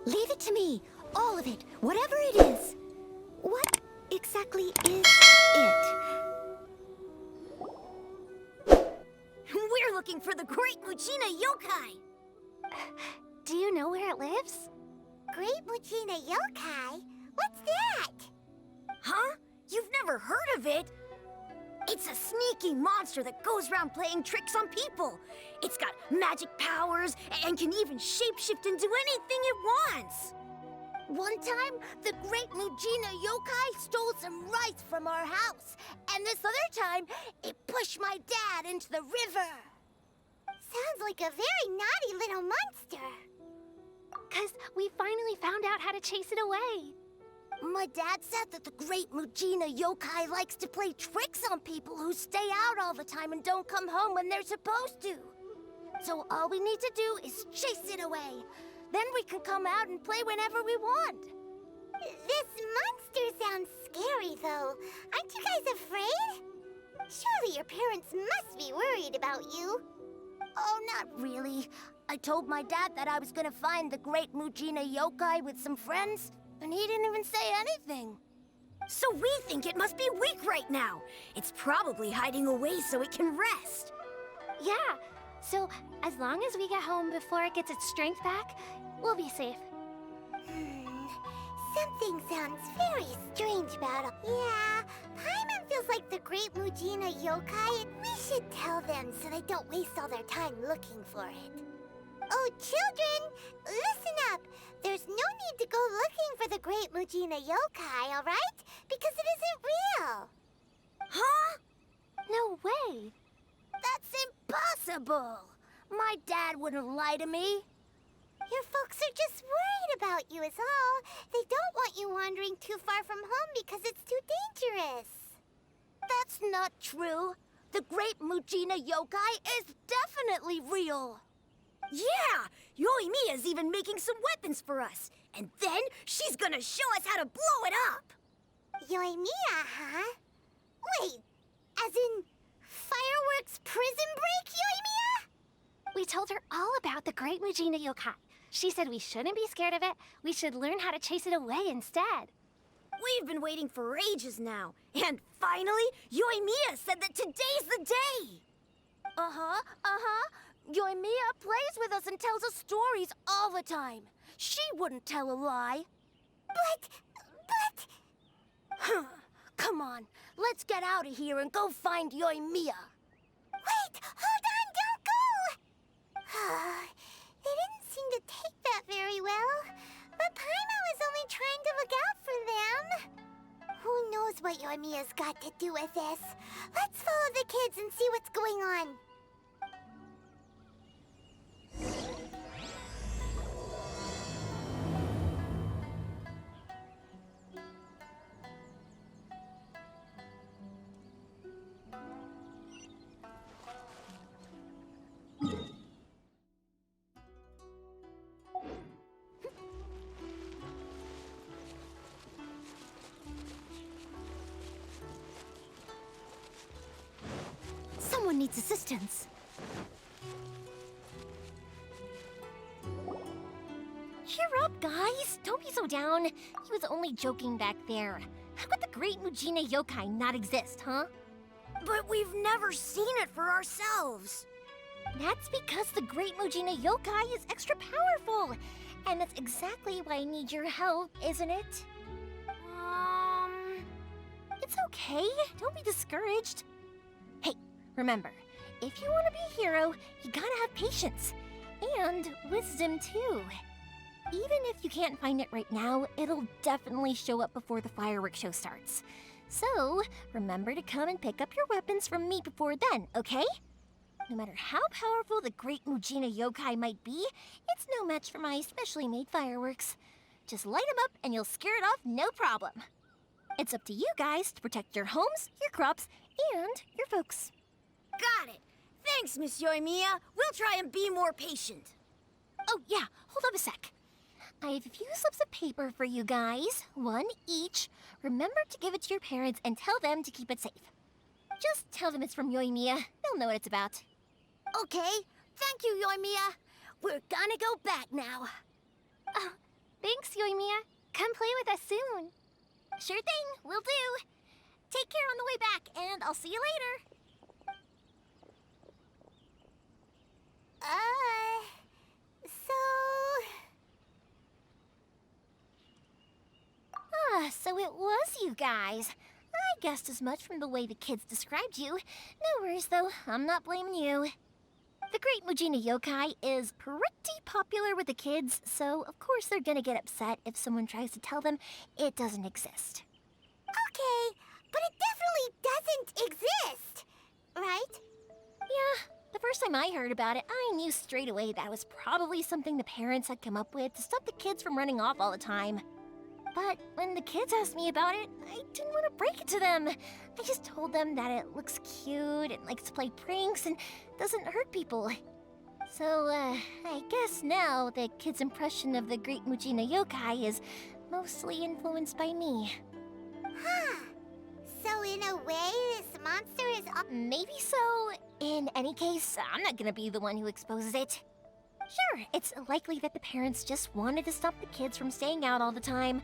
Leave it to me. All of it. Whatever it is. What exactly is it? We're looking for the Great Muchina Yokai! Do you know where it lives? Great Muchina Yokai? What's that? Huh? You've never heard of it? It's a sneaky monster that goes around playing tricks on people. It's got magic powers and can even shapeshift into anything it wants. One time, the Great Muchina Yokai stole some rice from our house. And this other time, it pushed my dad into the river. Sounds like a very naughty little monster. 'Cause we finally found out how to chase it away. My dad said that the Great Muchina Yokai likes to play tricks on people who stay out all the time and don't come home when they're supposed to. So all we need to do is chase it away. Then we can come out and play whenever we want. This monster sounds scary, though. Aren't you guys afraid? Surely your parents must be worried about you. Oh, not really. I told my dad that I was gonna find the Great Muchina Yokai with some friends, and he didn't even say anything. So we think it must be weak right now. It's probably hiding away so it can rest. Yeah, so as long as we get home before it gets its strength back, we'll be safe. Something sounds very strange about it. Yeah, Paimon feels like the Great Muchina Yokai, and we should tell them so they don't waste all their time looking for it. Oh, children, listen up. There's no need to go looking for the Great Muchina Yokai, all right? Because it isn't real. Huh? No way. That's impossible. My dad wouldn't lie to me. Your folks are just worried about you is all. They don't want you wandering too far from home because it's too dangerous. That's not true. The Great Muchina Yokai is definitely real. Yeah! YOIMIYA's even making some weapons for us. And then she's gonna show us how to blow it up! YOIMIYA, huh? Wait, as in fireworks prison break, YOIMIYA? We told her all about the Great Muchina Yokai. She said we shouldn't be scared of it. We should learn how to chase it away instead. We've been waiting for ages now. And finally, YOIMIYA said that today's the day! YOIMIYA plays with us and tells us stories all the time. She wouldn't tell a lie. But... Come on, let's get out of here and go find YOIMIYA. Wait, hold on, don't go! They didn't seem to take that very well. But Paimon was only trying to look out for them. Who knows what YOIMIYA's got to do with this? Let's follow the kids and see what's going on. Someone needs assistance. Cheer up, guys. Don't be so down. He was only joking back there. How could the Great Muchina Yokai not exist, huh? But we've never seen it for ourselves. That's because the Great Muchina Yokai is extra powerful. And that's exactly why I need your help, isn't it? It's okay. Don't be discouraged. Hey, remember, if you want to be a hero, you gotta have patience. And wisdom, too. Even if you can't find it right now, it'll definitely show up before the fireworks show starts. So, remember to come and pick up your weapons from me before then, okay? No matter how powerful the Great Muchina Yokai might be, it's no match for my specially made fireworks. Just light them up and you'll scare it off no problem. It's up to you guys to protect your homes, your crops, and your folks. Got it. Thanks, Miss YOIMIYA. We'll try and be more patient. Oh, yeah, hold up a sec. I have a few slips of paper for you guys, one each. Remember to give it to your parents and tell them to keep it safe. Just tell them it's from YOIMIYA. They'll know what it's about. Okay, thank you, YOIMIYA. We're gonna go back now. Oh, thanks, YOIMIYA. Come play with us soon. Sure thing, will do. Take care on the way back, and I'll see you later. So it was you guys. I guessed as much from the way the kids described you. No worries, though. I'm not blaming you. The Great Mujina Yokai is pretty popular with the kids, so of course they're gonna get upset if someone tries to tell them it doesn't exist. Okay, but it definitely doesn't exist, right? Yeah, the first time I heard about it, I knew straight away that was probably something the parents had come up with to stop the kids from running off all the time. But when the kids asked me about it, I didn't want to break it to them. I just told them that it looks cute and likes to play pranks and doesn't hurt people. So, I guess now the kids' impression of the Great Mujina Yokai is mostly influenced by me. Huh. So in a way, this monster is... Maybe so. In any case, I'm not gonna be the one who exposes it. Sure, it's likely that the parents just wanted to stop the kids from staying out all the time,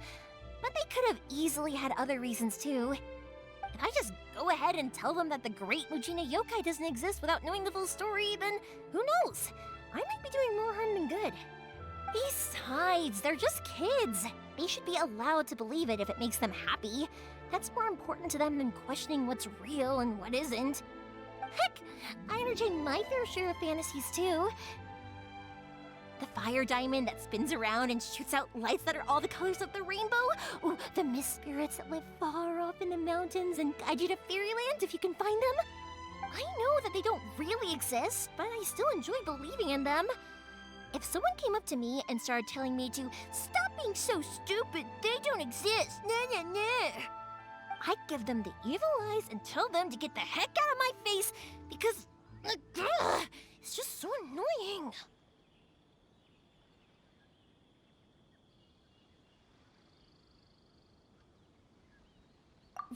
but they could have easily had other reasons too. If I just go ahead and tell them that the Great Mujina Yokai doesn't exist without knowing the full story, then who knows? I might be doing more harm than good. Besides, they're just kids. They should be allowed to believe it if it makes them happy. That's more important to them than questioning what's real and what isn't. Heck, I entertain my fair share of fantasies too. The fire diamond that spins around and shoots out lights that are all the colors of the rainbow. Ooh, the mist spirits that live far off in the mountains and guide you to fairyland if you can find them. I know that they don't really exist, but I still enjoy believing in them. If someone came up to me and started telling me to stop being so stupid, they don't exist, I'd give them the evil eyes and tell them to get the heck out of my face because it's just so annoying.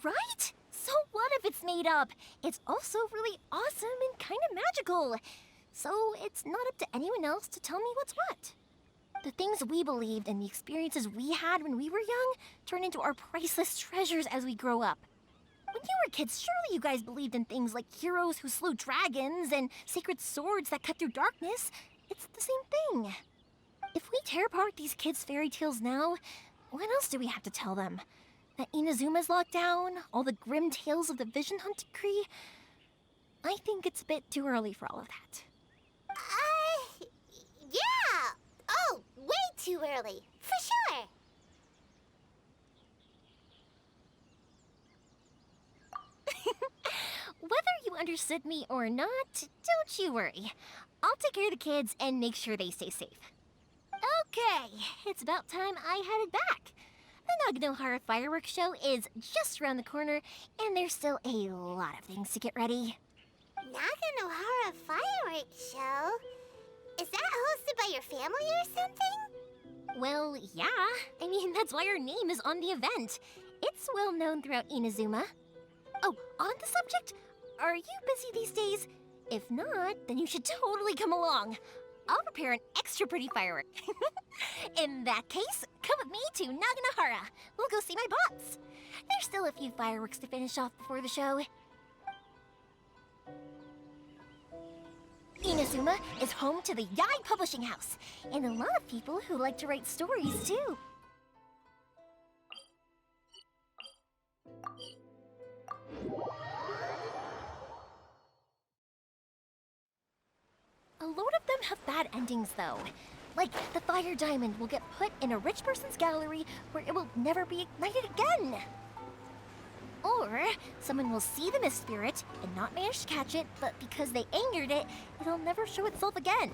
Right? So what if it's made up? It's also really awesome and kind of magical. So it's not up to anyone else to tell me what's what. The things we believed and the experiences we had when we were young turn into our priceless treasures as we grow up. When you were kids, surely you guys believed in things like heroes who slew dragons and sacred swords that cut through darkness. It's the same thing. If we tear apart these kids' fairy tales now, what else do we have to tell them? That Inazuma's locked down, all the grim tales of the Vision Hunt decree? I think it's a bit too early for all of that. Yeah! Oh, way too early, for sure! Whether you understood me or not, don't you worry. I'll take care of the kids and make sure they stay safe. Okay, it's about time I headed back. The Naganohara fireworks show is just around the corner, and there's still a lot of things to get ready. Naganohara fireworks show? Is that hosted by your family or something? Well, yeah. I mean, that's why our name is on the event. It's well known throughout Inazuma. Oh, on the subject, are you busy these days? If not, then you should totally come along. I'll prepare an extra pretty firework. In that case, come with me to Naganohara. We'll go see my bots. There's still a few fireworks to finish off before the show. Inazuma is home to the Yai Publishing House, and a lot of people who like to write stories, too. A load of them have bad endings, though. Like, the fire diamond will get put in a rich person's gallery where it will never be ignited again. Or, someone will see the mist spirit and not manage to catch it, but because they angered it, it'll never show itself again.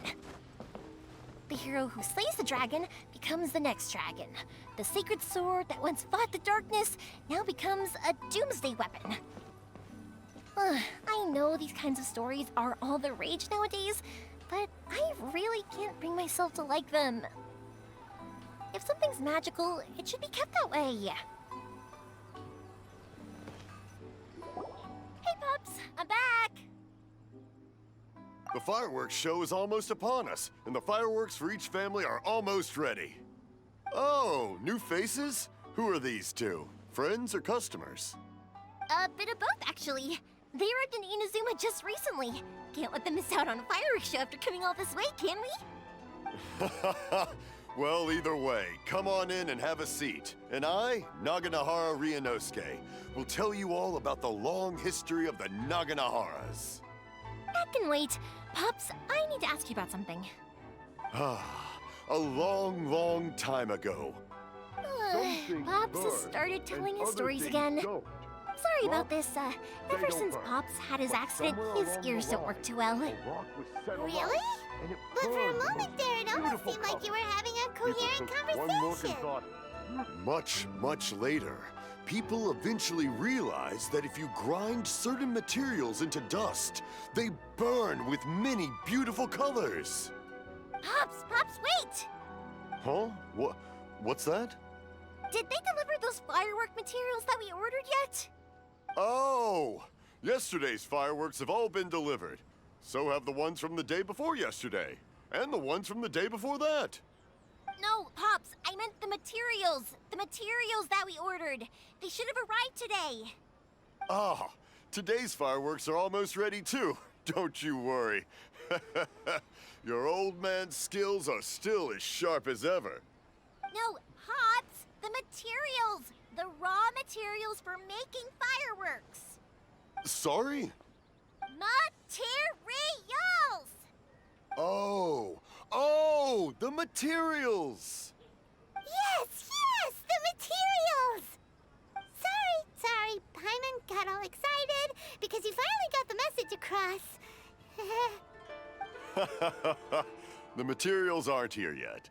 The hero who slays the dragon becomes the next dragon. The sacred sword that once fought the darkness now becomes a doomsday weapon. I know these kinds of stories are all the rage nowadays, but I really can't bring myself to like them. If something's magical, it should be kept that way. Hey, Pups! I'm back! The fireworks show is almost upon us, and the fireworks for each family are almost ready. Oh, new faces? Who are these two? Friends or customers? A bit of both, actually. They arrived in Inazuma just recently. Can't let them miss out on a fireworks show after coming all this way, can we? Well, either way, come on in and have a seat. And I, Naganahara Ryunosuke, will tell you all about the long history of the Naganaharas. That can wait. Pups, I need to ask you about something. A long, long time ago. Pops has started telling his stories again. Sorry about this. Ever since Pops had his accident, his ears don't work too well. Really? But for a moment there, it almost seemed like you were having a coherent conversation. Much, much later, people eventually realized that if you grind certain materials into dust, they burn with many beautiful colors. Pops, wait! Huh? What's that? Did they deliver those firework materials that we ordered yet? Oh! Yesterday's fireworks have all been delivered. So have the ones from the day before yesterday. And the ones from the day before that. No, Pops, I meant the materials. The materials that we ordered. They should have arrived today. Ah, today's fireworks are almost ready too. Don't you worry. Your old man's skills are still as sharp as ever. No, Pops, the materials. The raw materials for making fireworks. Sorry? Materials! Oh, the materials! Yes, the materials! Sorry, Paimon got all excited because he finally got the message across. The materials aren't here yet.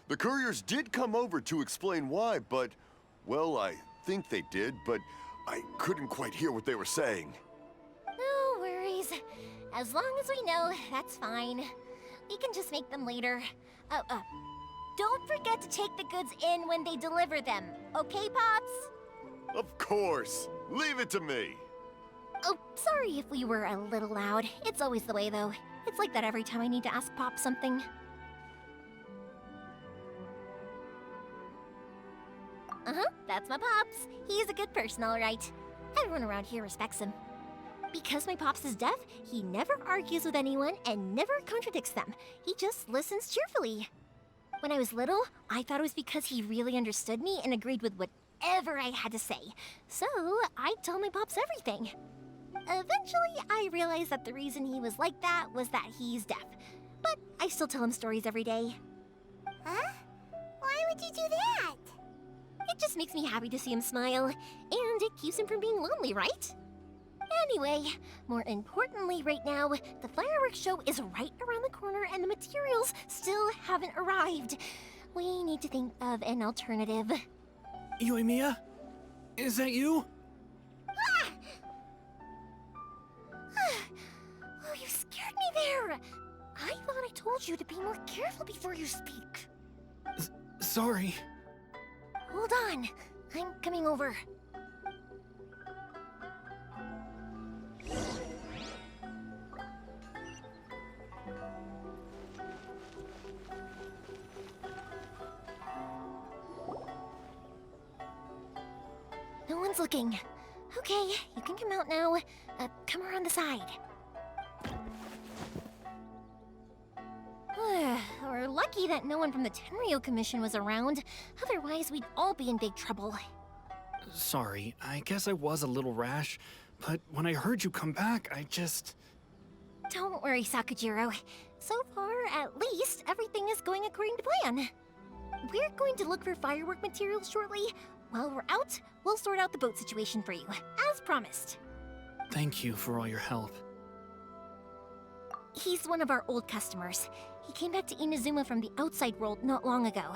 The couriers did come over to explain why, but, well, I think they did, but I couldn't quite hear what they were saying. No worries. As long as we know, that's fine. We can just make them later. Don't forget to take the goods in when they deliver them, okay, Pops? Of course. Leave it to me. Oh, sorry if we were a little loud. It's always the way, though. It's like that every time I need to ask Pop something. That's my Pops. He's a good person, all right. Everyone around here respects him. Because my Pops is deaf, he never argues with anyone and never contradicts them. He just listens cheerfully. When I was little, I thought it was because he really understood me and agreed with whatever I had to say. So, I'd tell my Pops everything. Eventually, I realized that the reason he was like that was that he's deaf. But I still tell him stories every day. Huh? Why would you do that? It just makes me happy to see him smile, and it keeps him from being lonely, right? Anyway, more importantly right now, the fireworks show is right around the corner and the materials still haven't arrived. We need to think of an alternative. YOIMIYA? Is that you? Oh, you scared me there! I thought I told you to be more careful before you speak. Sorry. Hold on, I'm coming over. No one's looking. Okay, you can come out now. Come around the side. We're lucky that no one from the Tenryo Commission was around. Otherwise, we'd all be in big trouble. Sorry, I guess I was a little rash, but when I heard you come back, I just... Don't worry, Sakujiro. So far, at least, everything is going according to plan. We're going to look for firework materials shortly. While we're out, we'll sort out the boat situation for you, as promised. Thank you for all your help. He's one of our old customers. He came back to Inazuma from the outside world not long ago.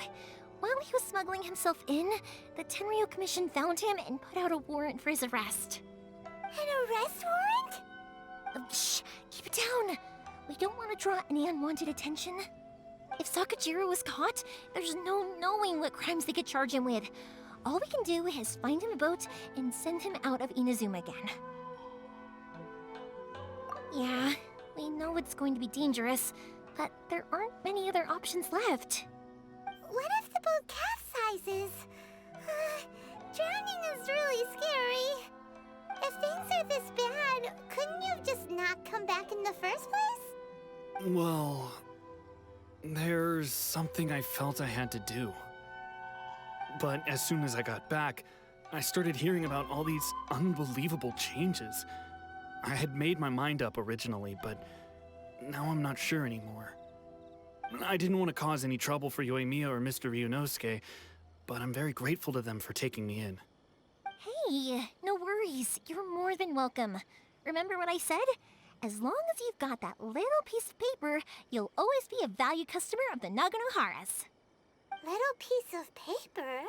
While he was smuggling himself in, the Tenryo Commission found him and put out a warrant for his arrest. An arrest warrant? Shh! Keep it down! We don't want to draw any unwanted attention. If Sakajiro was caught, there's no knowing what crimes they could charge him with. All we can do is find him a boat and send him out of Inazuma again. Yeah, we know it's going to be dangerous, but there aren't many other options left. What if the boat capsizes? Drowning is really scary. If things are this bad, couldn't you have just not come back in the first place? Well, there's something I felt I had to do. But as soon as I got back, I started hearing about all these unbelievable changes. I had made my mind up originally, but now I'm not sure anymore. I didn't want to cause any trouble for YOIMIYA or Mr. Ryunosuke, but I'm very grateful to them for taking me in. Hey, no worries. You're more than welcome. Remember what I said? As long as you've got that little piece of paper, you'll always be a valued customer of the Naganoharas. Little piece of paper?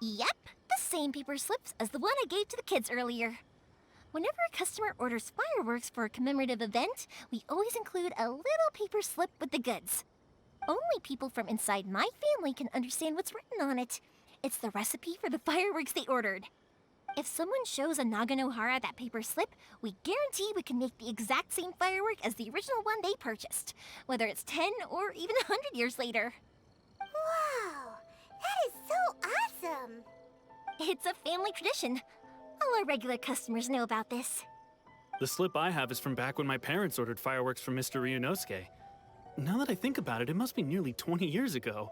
Yep, the same paper slips as the one I gave to the kids earlier. Whenever a customer orders fireworks for a commemorative event, we always include a little paper slip with the goods. Only people from inside my family can understand what's written on it. It's the recipe for the fireworks they ordered. If someone shows a Naganohara that paper slip, we guarantee we can make the exact same firework as the original one they purchased, whether it's 10 or even 100 years later. Wow, that is so awesome! It's a family tradition. All our regular customers know about this. The slip I have is from back when my parents ordered fireworks from Mr. Ryunosuke. Now that I think about it, it must be nearly 20 years ago.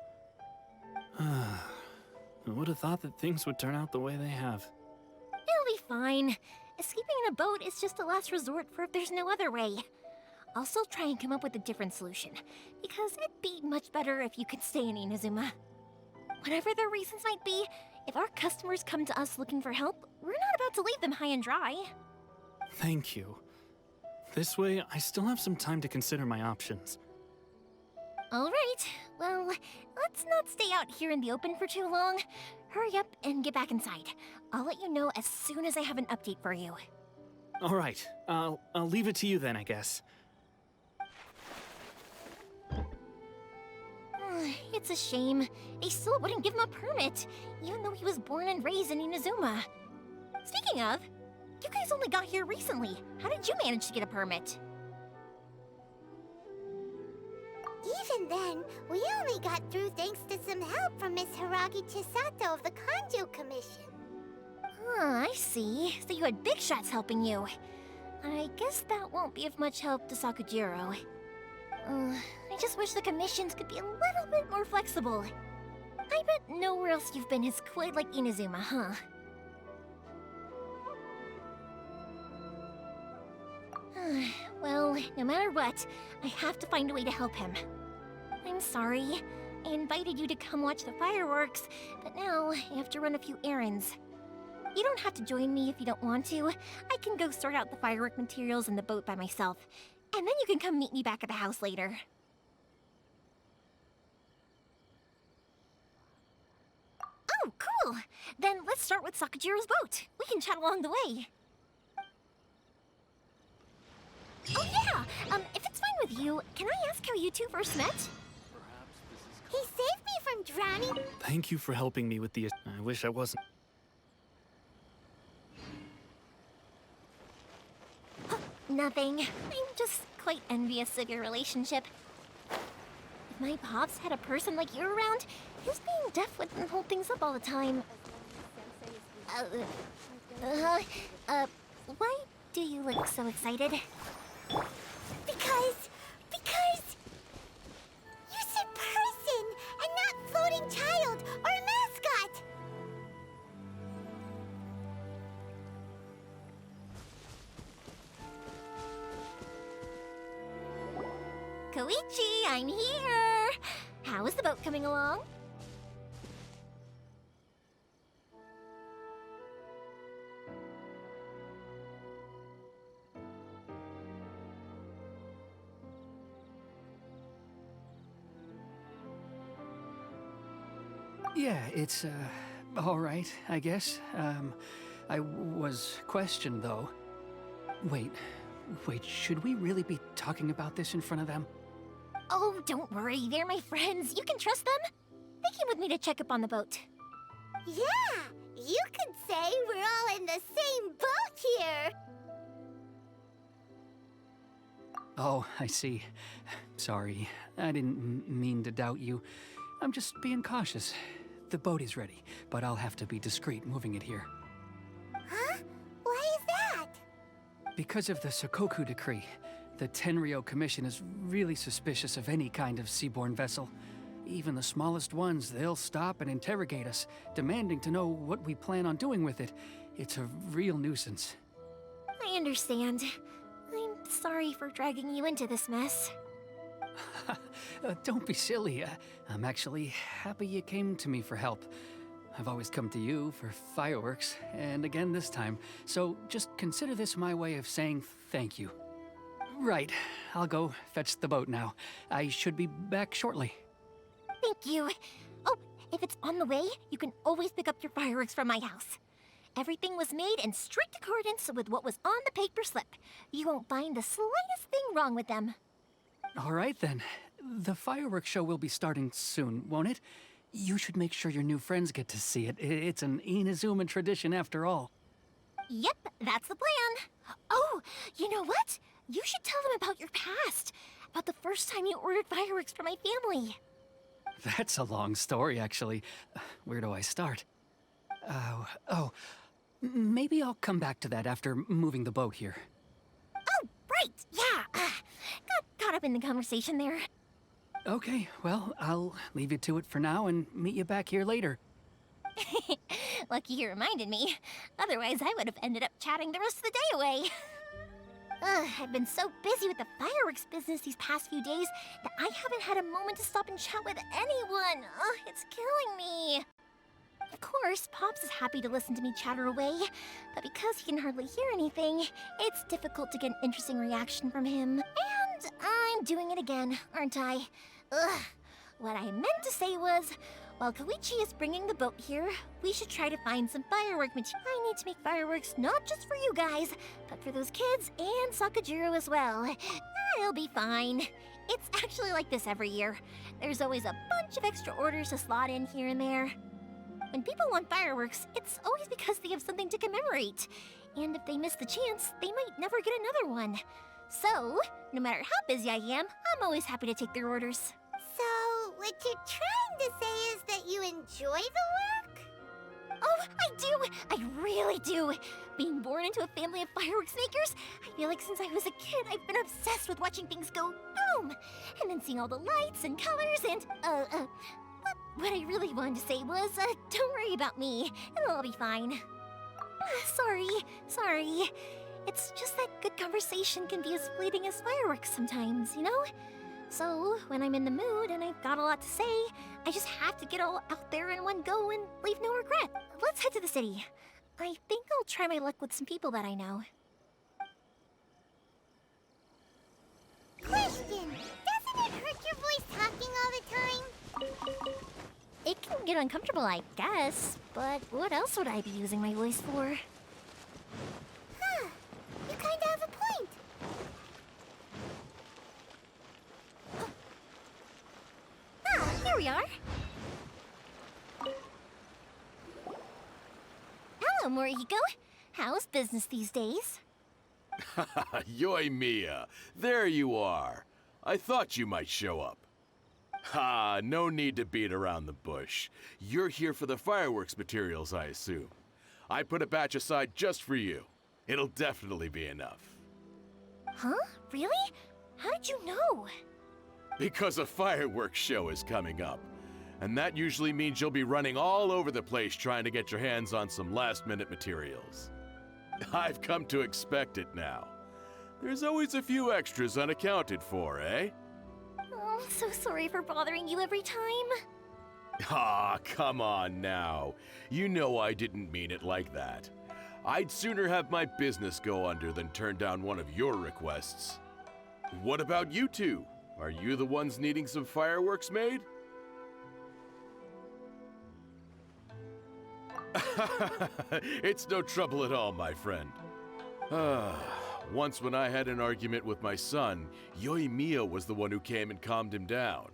I would have thought that things would turn out the way they have. It'll be fine. Escaping in a boat is just a last resort for if there's no other way. I'll still try and come up with a different solution, because it'd be much better if you could stay in Inazuma. Whatever their reasons might be, if our customers come to us looking for help, we're not about to leave them high and dry. Thank you. This way, I still have some time to consider my options. All right, well, let's not stay out here in the open for too long. Hurry up and get back inside. I'll let you know as soon as I have an update for you. All right, I'll leave it to you then, I guess. It's a shame. They still wouldn't give him a permit, even though he was born and raised in Inazuma. Speaking of, you guys only got here recently. How did you manage to get a permit? Even then, we only got through thanks to some help from Miss Hiragi Chisato of the Kanjo Commission. I see. So you had big shots helping you. I guess that won't be of much help to Sakujiro. I just wish the commissions could be a little bit more flexible. I bet nowhere else you've been is quite like Inazuma, huh? Well, no matter what, I have to find a way to help him. I'm sorry. I invited you to come watch the fireworks, but now I have to run a few errands. You don't have to join me if you don't want to. I can go sort out the firework materials in the boat by myself, and then you can come meet me back at the house later. Oh, cool! Then let's start with Sakujiro's boat. We can chat along the way. Oh yeah! If it's fine with you, can I ask how you two first met? He saved me from drowning. Thank you for helping me with the... I wish I wasn't... Nothing. I'm just quite envious of your relationship. If my pops had a person like you around, his being deaf wouldn't hold things up all the time. Why do you look so excited? Because you said person and not floating child or a mascot. Koichi, I'm here! How is the boat coming along? Yeah, it's, all right, I guess. I was questioned, though. Wait, Wait, should we really be talking about this in front of them? Oh, don't worry. They're my friends. You can trust them. They came with me to check up on the boat. Yeah, you could say we're all in the same boat here. Oh, I see. Sorry, I didn't mean to doubt you. I'm just being cautious. The boat is ready, but I'll have to be discreet moving it here. Huh? Why is that? Because of the Sokoku Decree, the Tenryou Commission is really suspicious of any kind of seaborne vessel. Even the smallest ones, they'll stop and interrogate us, demanding to know what we plan on doing with it. It's a real nuisance. I understand. I'm sorry for dragging you into this mess. Don't be silly. I'm actually happy you came to me for help. I've always come to you for fireworks, and again this time, so just consider this my way of saying thank you. Right, I'll go fetch the boat now. I should be back shortly. Thank you. Oh, if it's on the way, you can always pick up your fireworks from my house. Everything was made in strict accordance with what was on the paper slip. You won't find the slightest thing wrong with them. All right then. The fireworks show will be starting soon, won't it? You should make sure your new friends get to see it. It's an Inazuma tradition after all. Yep, that's the plan. Oh, you know what? You should tell them about your past. About the first time you ordered fireworks for my family. That's a long story, actually. Where do I start? Maybe I'll come back to that after moving the boat here. Oh, right, yeah. Got caught up in the conversation there. Okay, well, I'll leave you to it for now and meet you back here later. Lucky you reminded me. Otherwise, I would have ended up chatting the rest of the day away. I've been so busy with the fireworks business these past few days that I haven't had a moment to stop and chat with anyone. It's killing me. Of course, Pops is happy to listen to me chatter away, but because he can hardly hear anything, it's difficult to get an interesting reaction from him. And I'm doing it again, aren't I? What I meant to say was, while Koichi is bringing the boat here, we should try to find some firework material. I need to make fireworks not just for you guys, but for those kids and Sakajiro as well. I'll be fine. It's actually like this every year. There's always a bunch of extra orders to slot in here and there. When people want fireworks, it's always because they have something to commemorate. And if they miss the chance, they might never get another one. So, no matter how busy I am, I'm always happy to take their orders. So, what you're trying to say is that you enjoy the work? Oh, I do! I really do! Being born into a family of fireworks makers, I feel like since I was a kid, I've been obsessed with watching things go boom! And then seeing all the lights and colors and, what I really wanted to say was, don't worry about me. It'll all be fine. Sorry. It's just that good conversation can be as fleeting as fireworks sometimes, you know? So, when I'm in the mood and I've got a lot to say, I just have to get all out there in one go and leave no regret. Let's head to the city. I think I'll try my luck with some people that I know. Question! Doesn't it hurt your voice talking all the time? It can get uncomfortable, I guess, but what else would I be using my voice for? Huh. You kinda have a point. Here we are. Hello, Morihiko. How's business these days? YOIMIYA, there you are. I thought you might show up. Ha, no need to beat around the bush. You're here for the fireworks materials, I assume. I put a batch aside just for you. It'll definitely be enough. Huh? Really? How did you know? Because a fireworks show is coming up. And that usually means you'll be running all over the place trying to get your hands on some last-minute materials. I've come to expect it now. There's always a few extras unaccounted for, eh? Oh, I'm so sorry for bothering you every time. Ah, come on now. You know I didn't mean it like that. I'd sooner have my business go under than turn down one of your requests. What about you two? Are you the ones needing some fireworks made? It's no trouble at all, my friend. Once when I had an argument with my son, YOIMIYA was the one who came and calmed him down.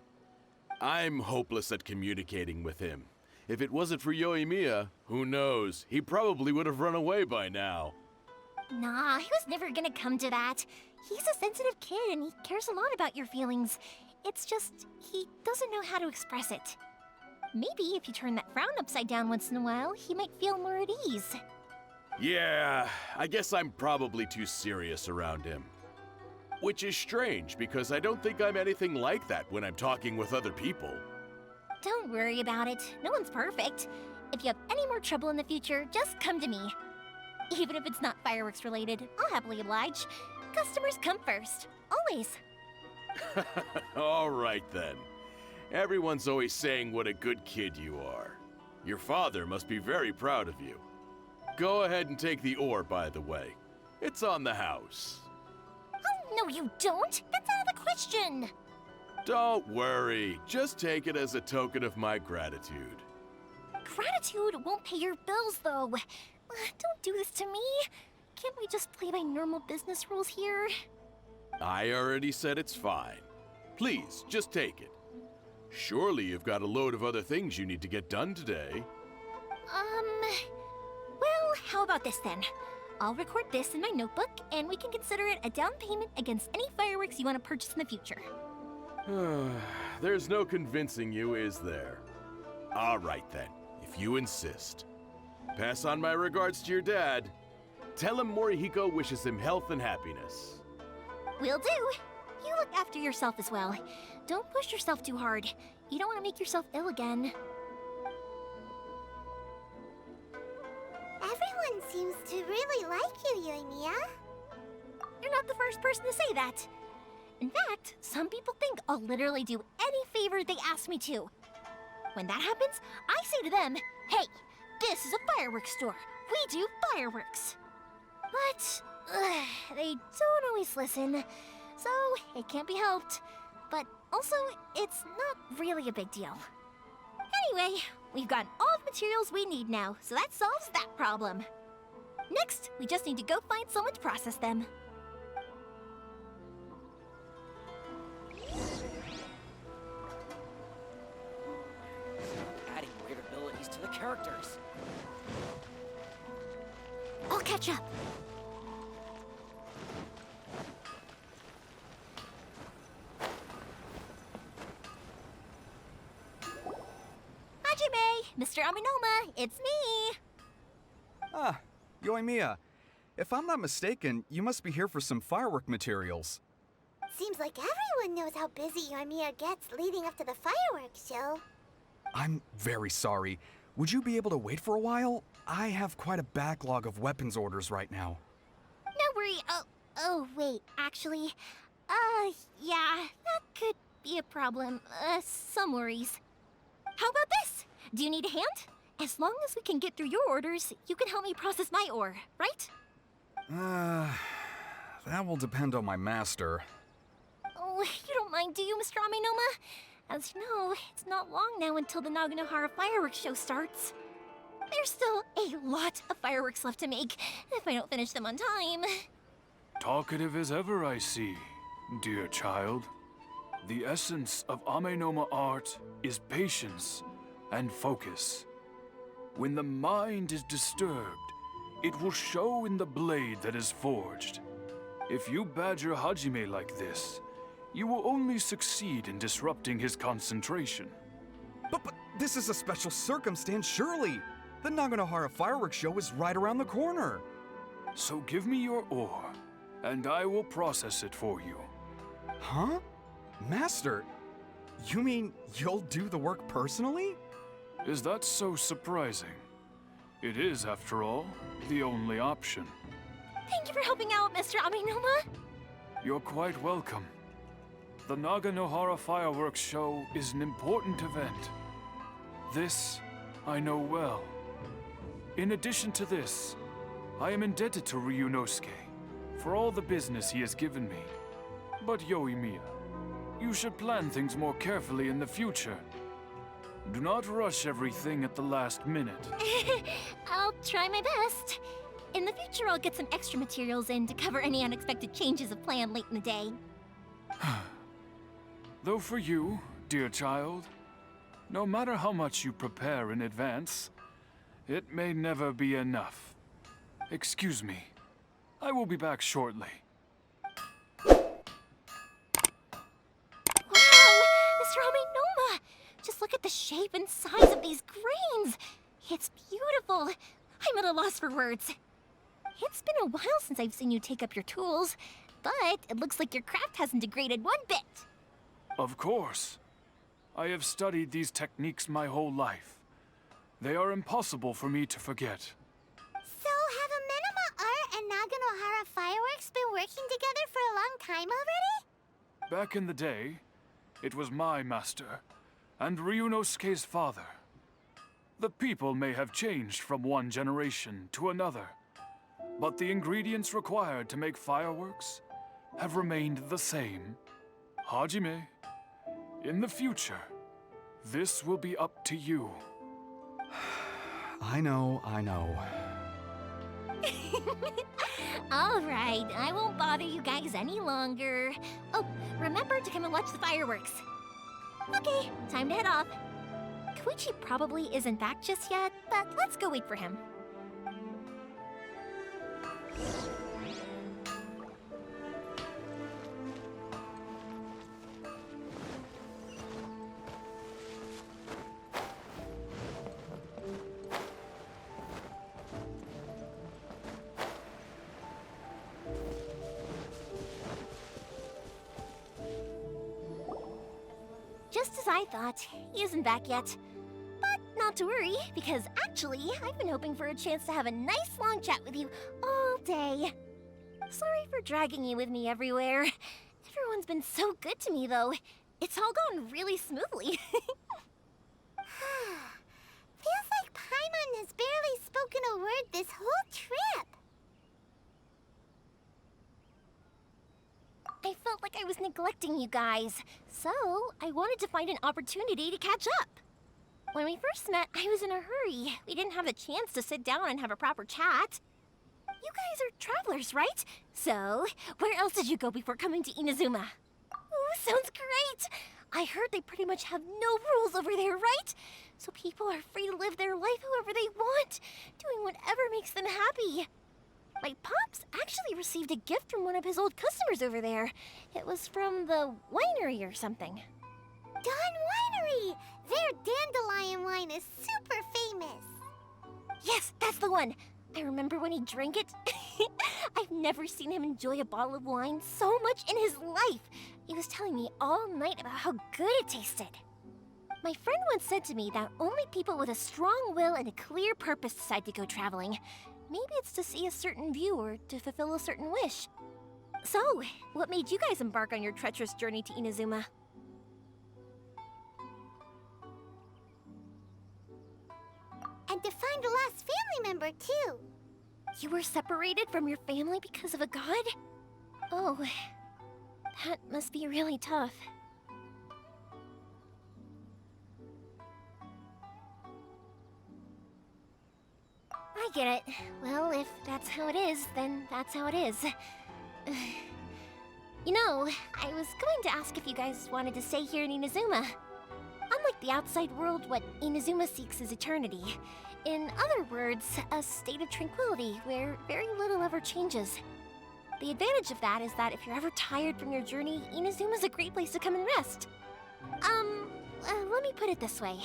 I'm hopeless at communicating with him. If it wasn't for YOIMIYA, who knows? He probably would have run away by now. Nah, he was never gonna come to that. He's a sensitive kid and he cares a lot about your feelings. It's just, he doesn't know how to express it. Maybe if you turn that frown upside down once in a while, he might feel more at ease. Yeah, I guess I'm probably too serious around him. Which is strange, because I don't think I'm anything like that when I'm talking with other people. Don't worry about it. No one's perfect. If you have any more trouble in the future, just come to me. Even if it's not fireworks related, I'll happily oblige. Customers come first. Always. All right then. Everyone's always saying what a good kid you are. Your father must be very proud of you. Go ahead and take the ore, by the way. It's on the house. Oh, no you don't. That's out of the question. Don't worry. Just take it as a token of my gratitude. Gratitude won't pay your bills, though. Don't do this to me. Can't we just play by normal business rules here? I already said it's fine. Please, just take it. Surely you've got a load of other things you need to get done today. Well, how about this then? I'll record this in my notebook, and we can consider it a down payment against any fireworks you want to purchase in the future. There's no convincing you, is there? All right then, if you insist. Pass on my regards to your dad. Tell him Morihiko wishes him health and happiness. Will do. You look after yourself as well. Don't push yourself too hard. You don't want to make yourself ill again. Everyone seems to really like you, YOIMIYA. You're not the first person to say that. In fact, some people think I'll literally do any favor they ask me to. When that happens, I say to them, hey, this is a fireworks store. We do fireworks. But they don't always listen, so it can't be helped. But also, it's not really a big deal. Anyway, we've got all the materials we need now, so that solves that problem. Next, we just need to go find someone to process them. Adding weird abilities to the characters. I'll catch up. Hajime, Mr. Aminoma, it's me. Ah, YOIMIYA. If I'm not mistaken, you must be here for some firework materials. Seems like everyone knows how busy YOIMIYA gets leading up to the fireworks show. I'm very sorry. Would you be able to wait for a while? I have quite a backlog of weapons orders right now. No worry. Oh, wait, actually, yeah, that could be a problem. Some worries. How about this? Do you need a hand? As long as we can get through your orders, you can help me process my ore, right? That will depend on my master. Oh, you don't mind, do you, Mr. Aminoma? As you know, it's not long now until the Naganohara fireworks show starts. There's still a lot of fireworks left to make, if I don't finish them on time. Talkative as ever, I see, dear child. The essence of Amenoma art is patience and focus. When the mind is disturbed, it will show in the blade that is forged. If you badger Hajime like this, you will only succeed in disrupting his concentration. But this is a special circumstance, surely. The Naganohara fireworks show is right around the corner. So give me your ore, and I will process it for you. Huh? Master, you mean you'll do the work personally? Is that so surprising? It is, after all, the only option. Thank you for helping out, Mr. Aminoma. You're quite welcome. The Naganohara fireworks show is an important event. This I know well. In addition to this, I am indebted to Ryunosuke for all the business he has given me. But YOIMIYA, you should plan things more carefully in the future. Do not rush everything at the last minute. I'll try my best. In the future, I'll get some extra materials in to cover any unexpected changes of plan late in the day. Though for you, dear child, no matter how much you prepare in advance, it may never be enough. Excuse me. I will be back shortly. Wow! Mr. Aminoma! Just look at the shape and size of these grains! It's beautiful! I'm at a loss for words. It's been a while since I've seen you take up your tools, but it looks like your craft hasn't degraded one bit. Of course. I have studied these techniques my whole life. They are impossible for me to forget. So, have Amenema Art and Naganohara Fireworks been working together for a long time already? Back in the day, it was my master, and Ryunosuke's father. The people may have changed from one generation to another, but the ingredients required to make fireworks have remained the same. Hajime, in the future, this will be up to you. I know. All right, I won't bother you guys any longer. Oh, remember to come and watch the fireworks. Okay, time to head off. Koichi probably isn't back just yet, but let's go wait for him. Just as I thought, he isn't back yet. But not to worry, because actually, I've been hoping for a chance to have a nice long chat with you all day. Sorry for dragging you with me everywhere. Everyone's been so good to me, though. It's all gone really smoothly. Feels like Paimon has barely spoken a word this whole trip. I felt like I was neglecting you guys, so I wanted to find an opportunity to catch up. When we first met, I was in a hurry. We didn't have the chance to sit down and have a proper chat. You guys are travelers, right? So, where else did you go before coming to Inazuma? Ooh, sounds great! I heard they pretty much have no rules over there, right? So people are free to live their life however they want, doing whatever makes them happy. My pops actually received a gift from one of his old customers over there. It was from the winery or something. Dawn Winery! Their dandelion wine is super famous. Yes, that's the one. I remember when he drank it. I've never seen him enjoy a bottle of wine so much in his life. He was telling me all night about how good it tasted. My friend once said to me that only people with a strong will and a clear purpose decide to go traveling. Maybe it's to see a certain view or to fulfill a certain wish. So, what made you guys embark on your treacherous journey to Inazuma? And to find a lost family member, too. You were separated from your family because of a god? Oh, that must be really tough. I get it. Well, if that's how it is, then that's how it is. You know, I was going to ask if you guys wanted to stay here in Inazuma. Unlike the outside world, what Inazuma seeks is eternity. In other words, a state of tranquility where very little ever changes. The advantage of that is that if you're ever tired from your journey, Inazuma's a great place to come and rest. Let me put it this way.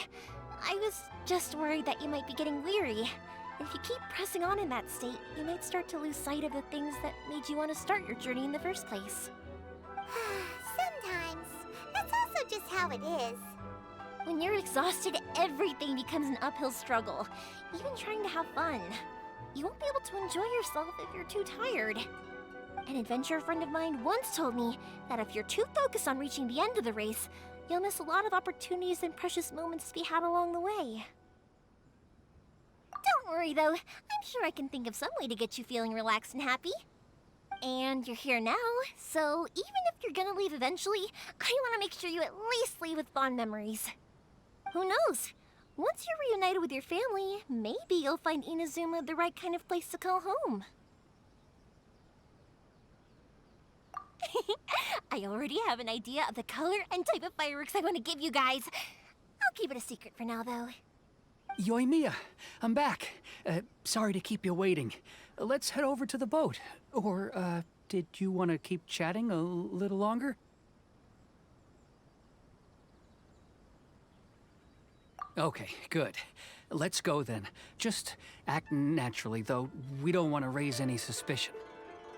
I was just worried that you might be getting weary. If you keep pressing on in that state, you might start to lose sight of the things that made you want to start your journey in the first place. Sometimes. That's also just how it is. When you're exhausted, everything becomes an uphill struggle, even trying to have fun. You won't be able to enjoy yourself if you're too tired. An adventurer friend of mine once told me that if you're too focused on reaching the end of the race, you'll miss a lot of opportunities and precious moments to be had along the way. Don't worry though, I'm sure I can think of some way to get you feeling relaxed and happy. And you're here now, so even if you're gonna leave eventually, I want to make sure you at least leave with fond memories. Who knows? Once you're reunited with your family, maybe you'll find Inazuma the right kind of place to call home. I already have an idea of the color and type of fireworks I want to give you guys. I'll keep it a secret for now, though. YOIMIYA, I'm back. Sorry to keep you waiting. Let's head over to the boat. Or, did you want to keep chatting a little longer? Okay, good. Let's go then. Just act naturally, though we don't want to raise any suspicion.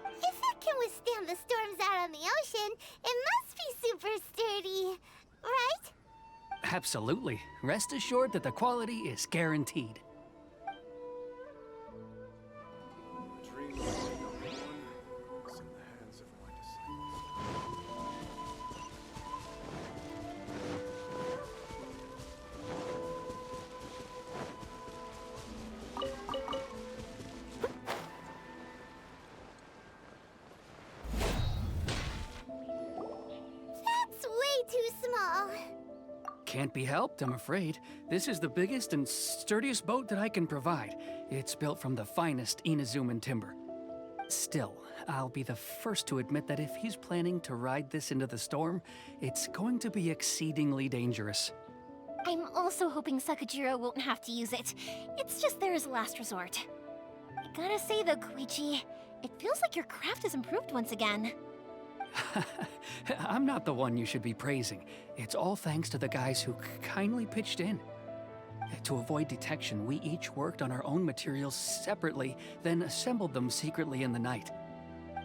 If it can withstand the storms out on the ocean, it must be super sturdy, right? Absolutely. Rest assured that the quality is guaranteed. DreamLike #1 is in the hands of my disciples. That's way too small. Can't be helped, I'm afraid. This is the biggest and sturdiest boat that I can provide. It's built from the finest Inazuman timber. Still, I'll be the first to admit that if he's planning to ride this into the storm, it's going to be exceedingly dangerous. I'm also hoping Sakajiro won't have to use it. It's just there as a last resort. I gotta say though, Koichi, it feels like your craft has improved once again. I'm not the one you should be praising. It's all thanks to the guys who kindly pitched in. To avoid detection, we each worked on our own materials separately, then assembled them secretly in the night.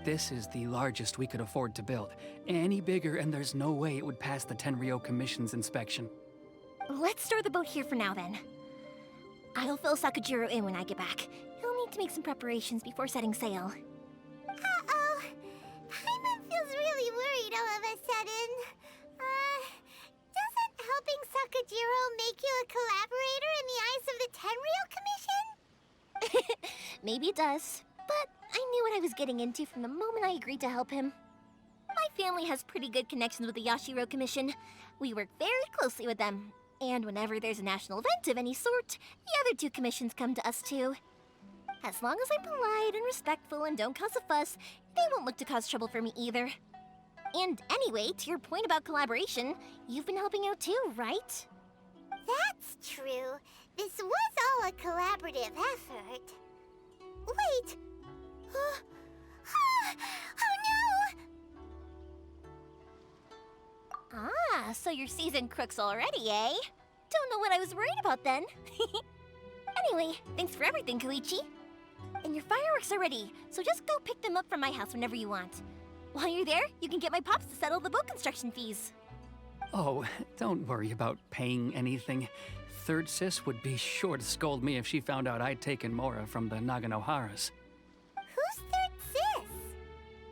This is the largest we could afford to build. Any bigger and there's no way it would pass the Tenryou Commission's inspection. Let's store the boat here for now then. I'll fill Sakajiro in when I get back. He'll need to make some preparations before setting sail. Uh-oh. Paimon feels really worried all of a sudden. Doesn't helping Sakajiro make you a collaborator in the eyes of the Tenryou Commission? Maybe it does, but I knew what I was getting into from the moment I agreed to help him. My family has pretty good connections with the Yashiro Commission. We work very closely with them. And whenever there's a national event of any sort, the other two commissions come to us too. As long as I'm polite and respectful and don't cause a fuss, they won't look to cause trouble for me either. And anyway, to your point about collaboration, you've been helping out too, right? That's true. This was all a collaborative effort. Wait! Oh no! Ah, so you're seasoned crooks already, eh? Don't know what I was worried about then. Anyway, thanks for everything, Koichi. And your fireworks are ready, so just go pick them up from my house whenever you want. While you're there, you can get my pops to settle the boat construction fees. Oh, don't worry about paying anything. Third Sis would be sure to scold me if she found out I'd taken Mora from the Naganoharas. Who's Third Sis?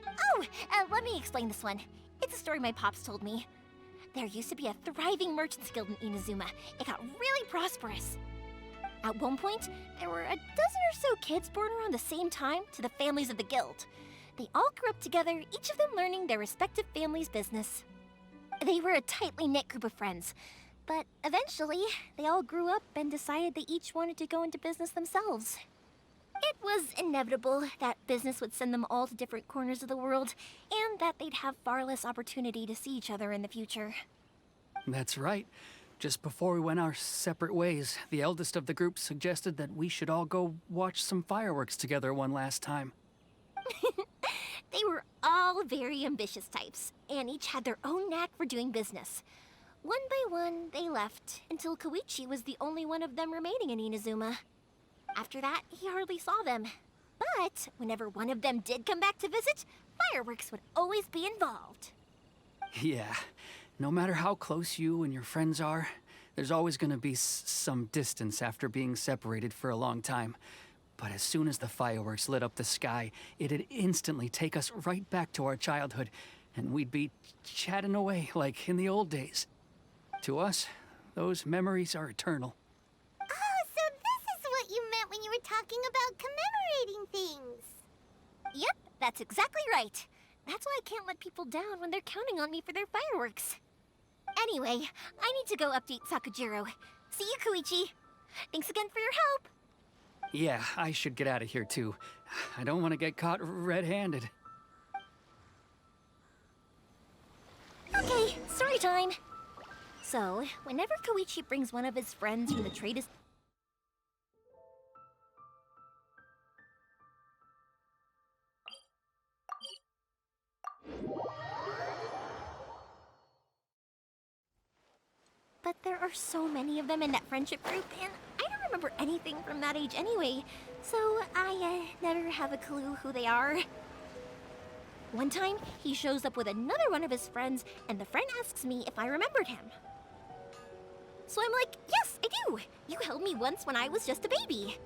Oh, let me explain this one. It's a story my pops told me. There used to be a thriving merchants guild in Inazuma. It got really prosperous. At one point, there were a dozen or so kids born around the same time to the families of the guild. They all grew up together, each of them learning their respective family's business. They were a tightly knit group of friends, but eventually, they all grew up and decided they each wanted to go into business themselves. It was inevitable that business would send them all to different corners of the world, and that they'd have far less opportunity to see each other in the future. That's right. Just before we went our separate ways, the eldest of the group suggested that we should all go watch some fireworks together one last time. They were all very ambitious types, and each had their own knack for doing business. One by one, they left, until Koichi was the only one of them remaining in Inazuma. After that, he hardly saw them. But whenever one of them did come back to visit, fireworks would always be involved. Yeah, no matter how close you and your friends are, there's always gonna be some distance after being separated for a long time. But as soon as the fireworks lit up the sky, it'd instantly take us right back to our childhood, and we'd be chatting away like in the old days. To us, those memories are eternal. Oh, so this is what you meant when you were talking about commemorating things. Yep, that's exactly right. That's why I can't let people down when they're counting on me for their fireworks. Anyway, I need to go update Sakajiro. See you, Koichi. Thanks again for your help. Yeah, I should get out of here too. I don't want to get caught red-handed. Okay, story time. So, whenever Koichi brings one of his friends from the trade... But there are so many of them in that friendship group, and I don't remember anything from that age anyway, so I never have a clue who they are. One time, he shows up with another one of his friends, and the friend asks me if I remembered him. So I'm like, yes, I do! You held me once when I was just a baby.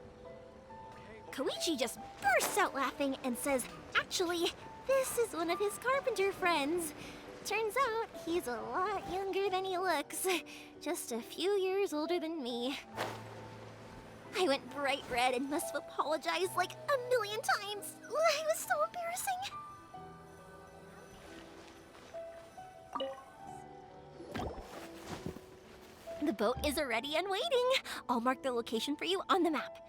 Koichi just bursts out laughing and says, actually, this is one of his carpenter friends. Turns out, he's a lot younger than he looks. Just a few years older than me. I went bright red and must have apologized like a million times. It was so embarrassing. The boat is ready and waiting. I'll mark the location for you on the map.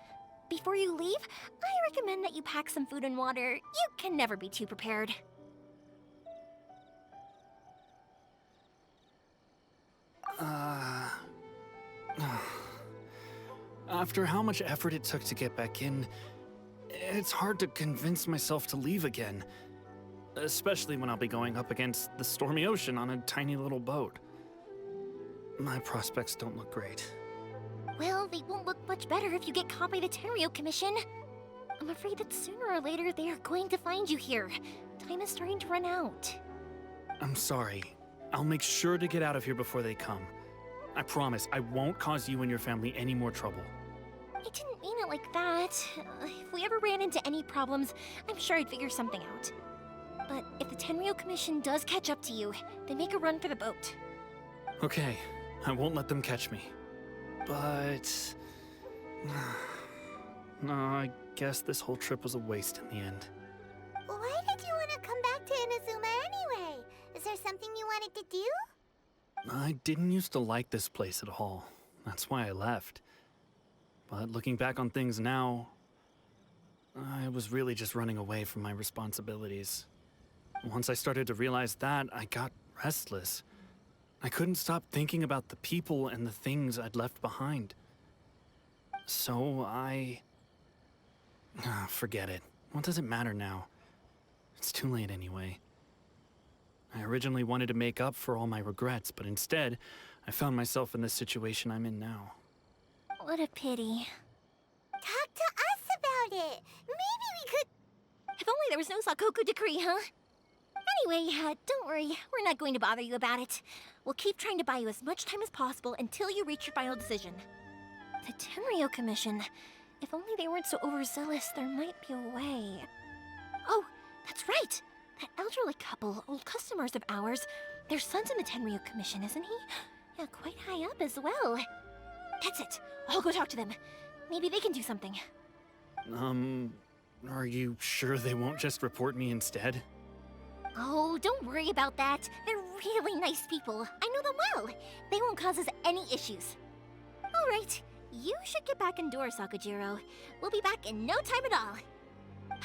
Before you leave, I recommend that you pack some food and water. You can never be too prepared. After how much effort it took to get back in, it's hard to convince myself to leave again. Especially when I'll be going up against the stormy ocean on a tiny little boat. My prospects don't look great. Well, they won't look much better if you get caught by the Tenryou Commission. I'm afraid that sooner or later they are going to find you here. Time is starting to run out. I'm sorry. I'll make sure to get out of here before they come. I promise I won't cause you and your family any more trouble. I didn't mean it like that. If we ever ran into any problems, I'm sure I'd figure something out. But if the Tenryou Commission does catch up to you, then make a run for the boat. Okay, I won't let them catch me. But... no, I guess this whole trip was a waste in the end. Why did you want to come back to Inazuma anyway? Is there something you wanted to do? I didn't used to like this place at all. That's why I left. But looking back on things now, I was really just running away from my responsibilities. Once I started to realize that, I got restless. I couldn't stop thinking about the people and the things I'd left behind. So forget it. What does it matter now? It's too late anyway. I originally wanted to make up for all my regrets, but instead, I found myself in the situation I'm in now. What a pity. Talk to us about it. Maybe we could... If only there was no Sakoku decree, huh? Anyway, don't worry. We're not going to bother you about it. We'll keep trying to buy you as much time as possible until you reach your final decision. The Tenryou Commission. If only they weren't so overzealous, there might be a way. Oh, that's right! That elderly couple, old customers of ours, their son's in the Tenryou Commission, isn't he? Yeah, quite high up as well. That's it. I'll go talk to them. Maybe they can do something. Are you sure they won't just report me instead? Oh, don't worry about that. They're really nice people. I know them well. They won't cause us any issues. All right. You should get back indoors, Sakujiro. We'll be back in no time at all.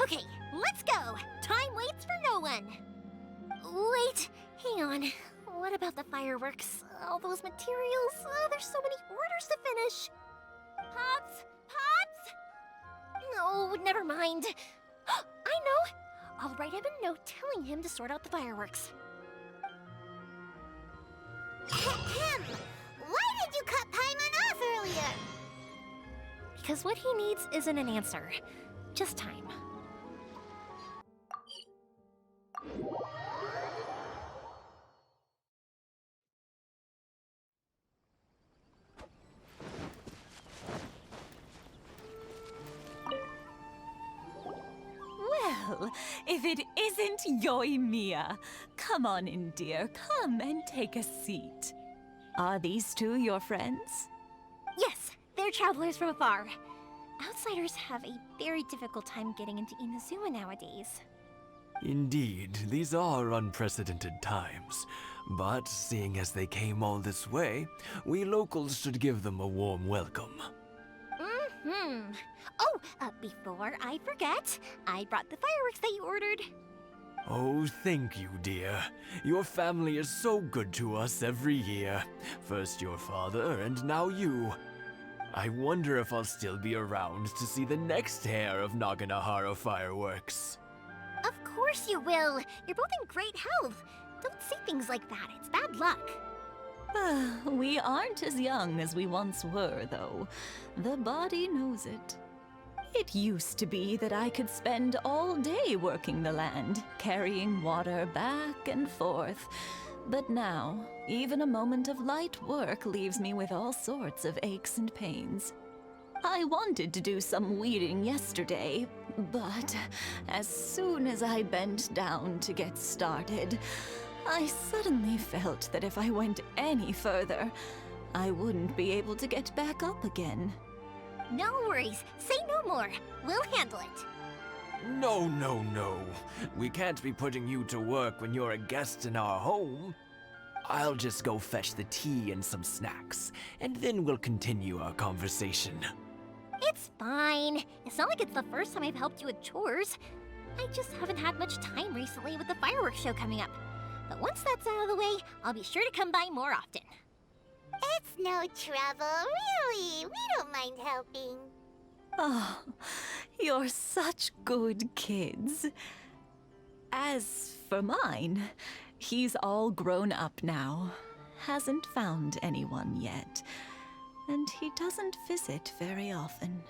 Okay, let's go. Time waits for no one. Wait, hang on. What about the fireworks? All those materials? There's so many orders to finish. Pops? Pops? No, never mind. I know. I'll write him a note telling him to sort out the fireworks. Ahem! Why did you cut Paimon off earlier? Because what he needs isn't an answer, just time. Well, if it isn't YOIMIYA, come on in, dear. Come and take a seat. Are these two your friends? Yes, they're travelers from afar. Outsiders have a very difficult time getting into Inazuma nowadays. Indeed, these are unprecedented times. But seeing as they came all this way, we locals should give them a warm welcome. Oh, before I forget, I brought the fireworks that you ordered. Oh, thank you, dear. Your family is so good to us every year. First your father, and now you. I wonder if I'll still be around to see the next hair of Naganahara fireworks. Of course you will. You're both in great health. Don't say things like that. It's bad luck. We aren't as young as we once were, though. The body knows it. It used to be that I could spend all day working the land, carrying water back and forth. But now, even a moment of light work leaves me with all sorts of aches and pains. I wanted to do some weeding yesterday, but as soon as I bent down to get started, I suddenly felt that if I went any further, I wouldn't be able to get back up again. No worries. Say no more. We'll handle it. No, no, no. We can't be putting you to work when you're a guest in our home. I'll just go fetch the tea and some snacks, and then we'll continue our conversation. It's fine. It's not like it's the first time I've helped you with chores. I just haven't had much time recently with the fireworks show coming up. But once that's out of the way, I'll be sure to come by more often. It's no trouble, really. We don't mind helping. Oh, you're such good kids. As for mine, he's all grown up now. Hasn't found anyone yet. And he doesn't visit very often.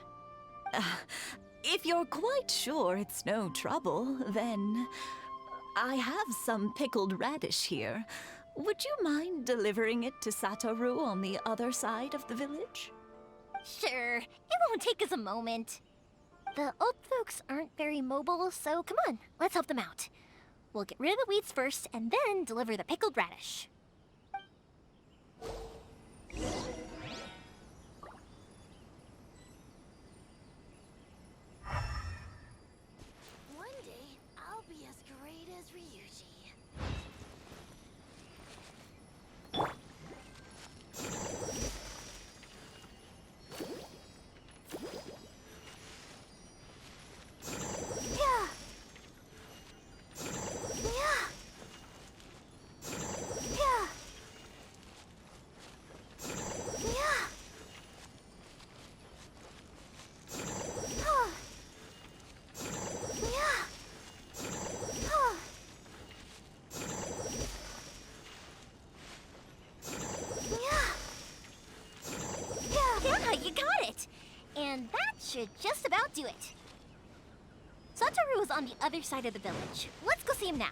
If you're quite sure it's no trouble, then I have some pickled radish here. Would you mind delivering it to Satoru on the other side of the village? Sure. It won't take us a moment. The old folks aren't very mobile, so come on, let's help them out. We'll get rid of the weeds first, and then deliver the pickled radish. One day, I'll be as great as Ryuji. You got it! And that should just about do it. Satoru is on the other side of the village. Let's go see him now.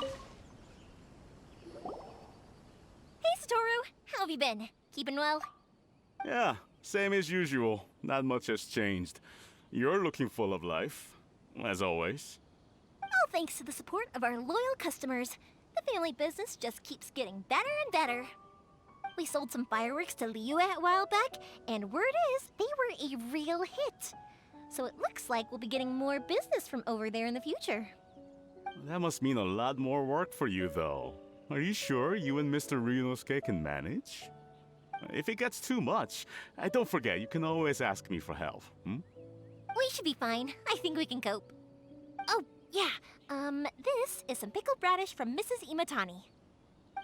Hey, Satoru! How have you been? Keeping well? Yeah, same as usual. Not much has changed. You're looking full of life, as always. All thanks to the support of our loyal customers. The family business just keeps getting better and better. We sold some fireworks to Liyue a while back, and word is they were a real hit. So it looks like we'll be getting more business from over there in the future. That must mean a lot more work for you, though. Are you sure you and Mr. Ryunosuke can manage? If it gets too much, don't forget, you can always ask me for help, We should be fine. I think we can cope. Oh, yeah. This is some pickled radish from Mrs. Imatani.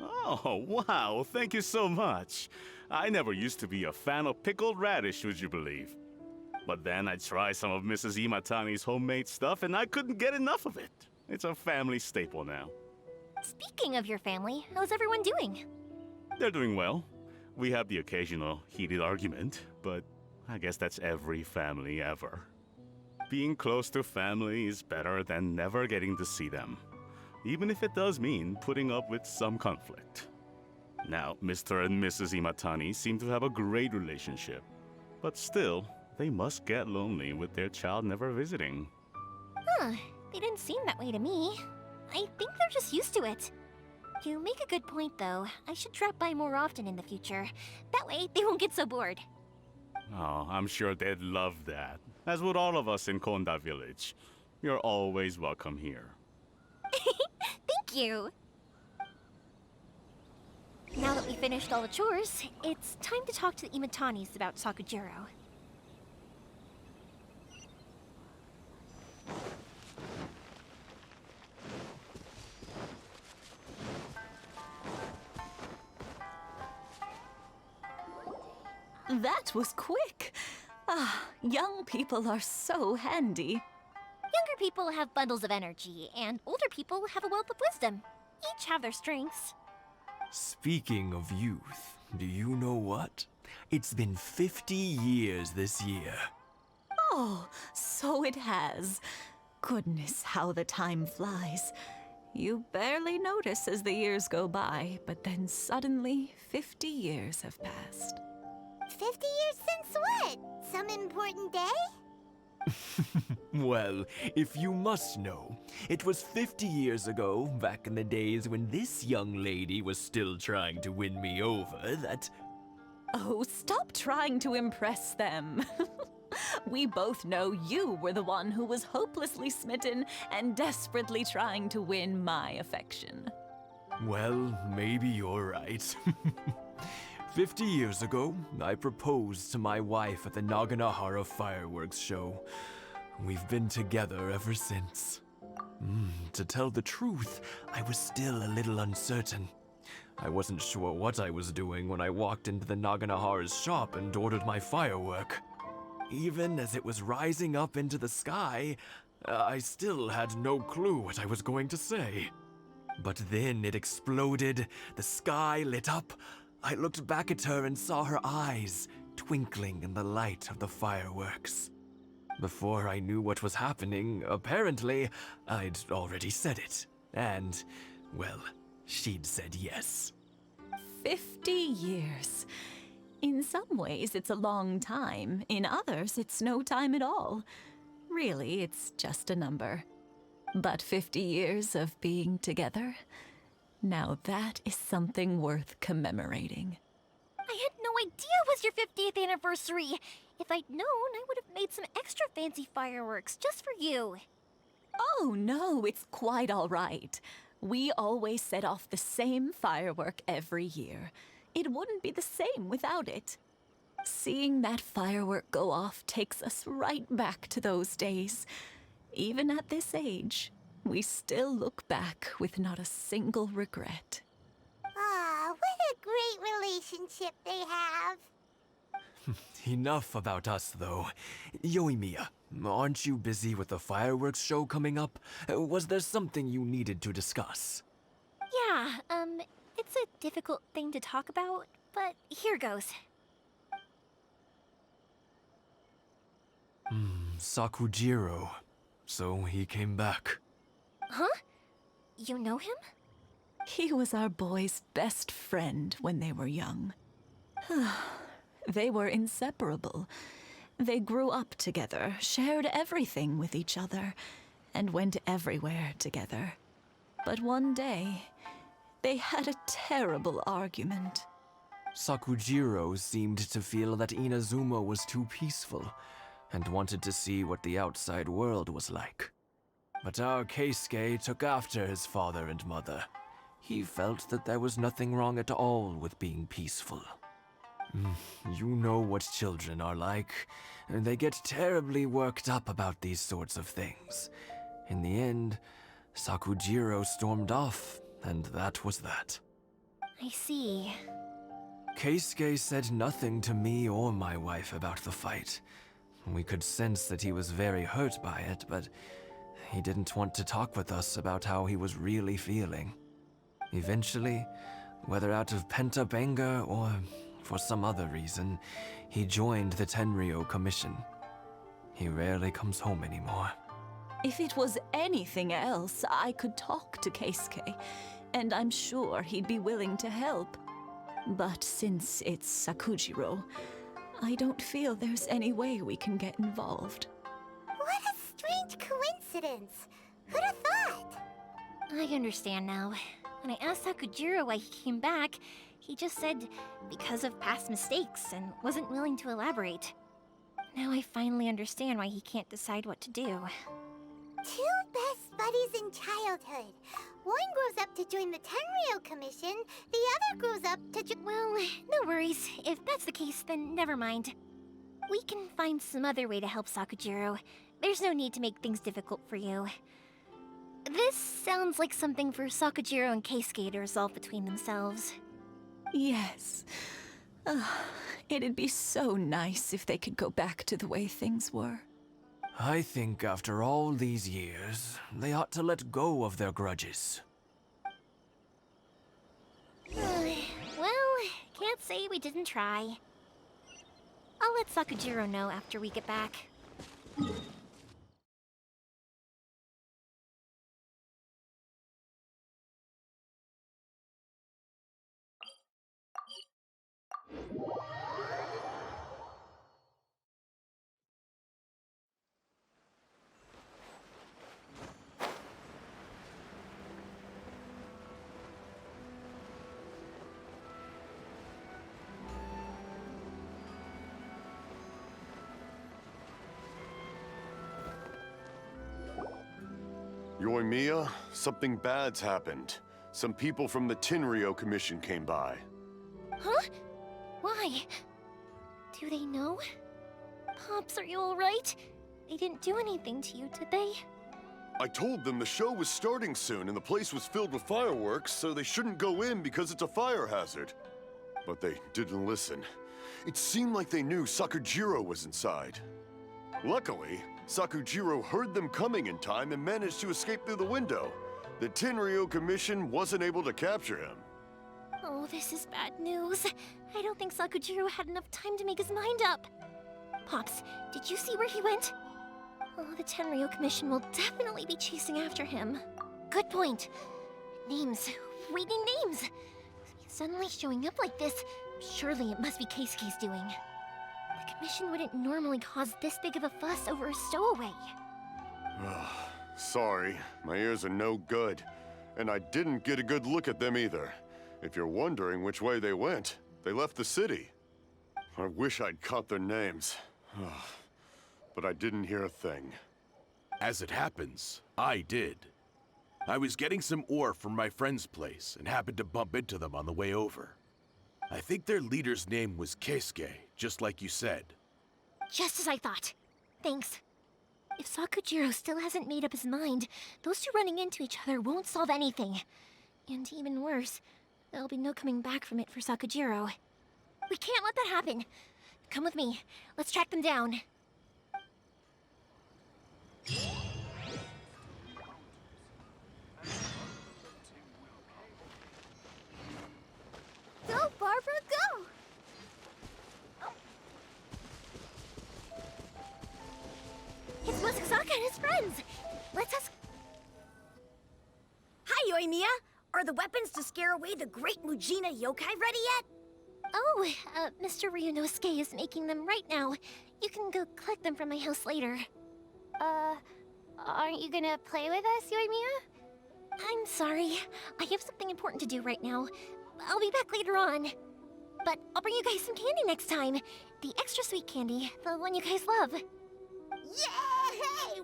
Oh, wow, thank you so much. I never used to be a fan of pickled radish, would you believe? But then I tried some of Mrs. Imatani's homemade stuff and I couldn't get enough of it. It's a family staple now. Speaking of your family, how's everyone doing? They're doing well. We have the occasional heated argument, but I guess that's every family ever. Being close to family is better than never getting to see them, even if it does mean putting up with some conflict. Now, Mr. and Mrs. Imatani seem to have a great relationship, but still, they must get lonely with their child never visiting. Huh, they didn't seem that way to me. I think they're just used to it. You make a good point, though. I should drop by more often in the future. That way, they won't get so bored. Oh, I'm sure they'd love that, as would all of us in Konda Village. You're always welcome here. Thank you. Now that we finished all the chores, it's time to talk to the Imatanis about Sakujiro. That was quick. Ah, young people are so handy. Younger people have bundles of energy, and older people have a wealth of wisdom. Each have their strengths. Speaking of youth, do you know what? It's been 50 years this year. Oh, so it has. Goodness, how the time flies. You barely notice as the years go by, but then suddenly 50 years have passed. 50 years since what? Some important day? Well, if you must know, it was 50 years ago, back in the days when this young lady was still trying to win me over, that... Oh, stop trying to impress them. We both know you were the one who was hopelessly smitten and desperately trying to win my affection. Well, maybe you're right. 50 years ago, I proposed to my wife at the Naganahara fireworks show. We've been together ever since. To tell the truth, I was still a little uncertain. I wasn't sure what I was doing when I walked into the Naganahara's shop and ordered my firework. Even as it was rising up into the sky, I still had no clue what I was going to say. But then it exploded, the sky lit up. I looked back at her and saw her eyes twinkling in the light of the fireworks. Before I knew what was happening, apparently, I'd already said it. And, well, she'd said yes. 50 years. In some ways, it's a long time. In others, it's no time at all. Really, it's just a number. But 50 years of being together? Now that is something worth commemorating. I had no idea it was your 50th anniversary. If I'd known, I would have made some extra fancy fireworks just for you. Oh no, it's quite all right. We always set off the same firework every year. It wouldn't be the same without it. Seeing that firework go off takes us right back to those days. Even at this age, we still look back with not a single regret. Ah, what a great relationship they have. Enough about us, though. YOIMIYA, aren't you busy with the fireworks show coming up? Was there something you needed to discuss? Yeah, it's a difficult thing to talk about, but here goes. Sakujiro. So he came back. Huh? You know him? He was our boy's best friend when they were young. They were inseparable. They grew up together, shared everything with each other, and went everywhere together. But one day, they had a terrible argument. Sakujiro seemed to feel that Inazuma was too peaceful, and wanted to see what the outside world was like. But our Keisuke took after his father and mother. He felt that there was nothing wrong at all with being peaceful. You know what children are like. They get terribly worked up about these sorts of things. In the end, Sakujiro stormed off, and that was that. I see. Keisuke said nothing to me or my wife about the fight. We could sense that he was very hurt by it, but he didn't want to talk with us about how he was really feeling. Eventually, whether out of pent-up anger or for some other reason, he joined the Tenryo Commission. He rarely comes home anymore. If it was anything else, I could talk to Keisuke, and I'm sure he'd be willing to help. But since it's Sakujiro, I don't feel there's any way we can get involved. What a strange coincidence. Who'd have thought? I understand now. When I asked Sakujiro why he came back, He just said because of past mistakes and wasn't willing to elaborate. Now I finally understand why he can't decide what to do. Two best buddies in childhood. One grows up to join the Tenryou Commission, the other grows up to Well, no worries. If that's the case, then never mind. We can find some other way to help Sakujiro. There's no need to make things difficult for you. This sounds like something for Sakujiro and Keisuke to resolve between themselves. Yes. It'd be so nice if they could go back to the way things were. I think after all these years, they ought to let go of their grudges. Well, can't say we didn't try. I'll let Sakujiro know after we get back. YOIMIYA, something bad's happened. Some people from the Tenryou Commission came by. Huh? Why? Do they know? Pops, are you alright? They didn't do anything to you, did they? I told them the show was starting soon and the place was filled with fireworks, so they shouldn't go in because it's a fire hazard. But they didn't listen. It seemed like they knew Sakujiro was inside. Luckily, Sakujiro heard them coming in time and managed to escape through the window. The Tenryou Commission wasn't able to capture him. Oh, this is bad news. I don't think Sakujiro had enough time to make his mind up. Pops, did you see where he went? Oh, the Tenryou Commission will definitely be chasing after him. Good point. Names. Reading names. Suddenly showing up like this, surely it must be Keisuke's doing. The Commission wouldn't normally cause this big of a fuss over a stowaway. Sorry, my ears are no good. And I didn't get a good look at them either. If you're wondering which way they went, they left the city. I wish I'd caught their names. But I didn't hear a thing. As it happens, I did. I was getting some ore from my friend's place and happened to bump into them on the way over. I think their leader's name was Keisuke, just like you said. Just as I thought. Thanks. If Sakujiro still hasn't made up his mind, those two running into each other won't solve anything. And even worse, there'll be no coming back from it for Sakujiro. We can't let that happen. Come with me. Let's track them down. Go, Barbara, go! It's Musasaka and his friends! Let's us... Hi, YOIMIYA! Are the weapons to scare away the great Mujina yokai ready yet? Oh, Mr. Ryunosuke is making them right now. You can go collect them from my house later. Aren't you gonna play with us, YOIMIYA? I'm sorry. I have something important to do right now. I'll be back later on. But I'll bring you guys some candy next time. The extra sweet candy, the one you guys love. Yay!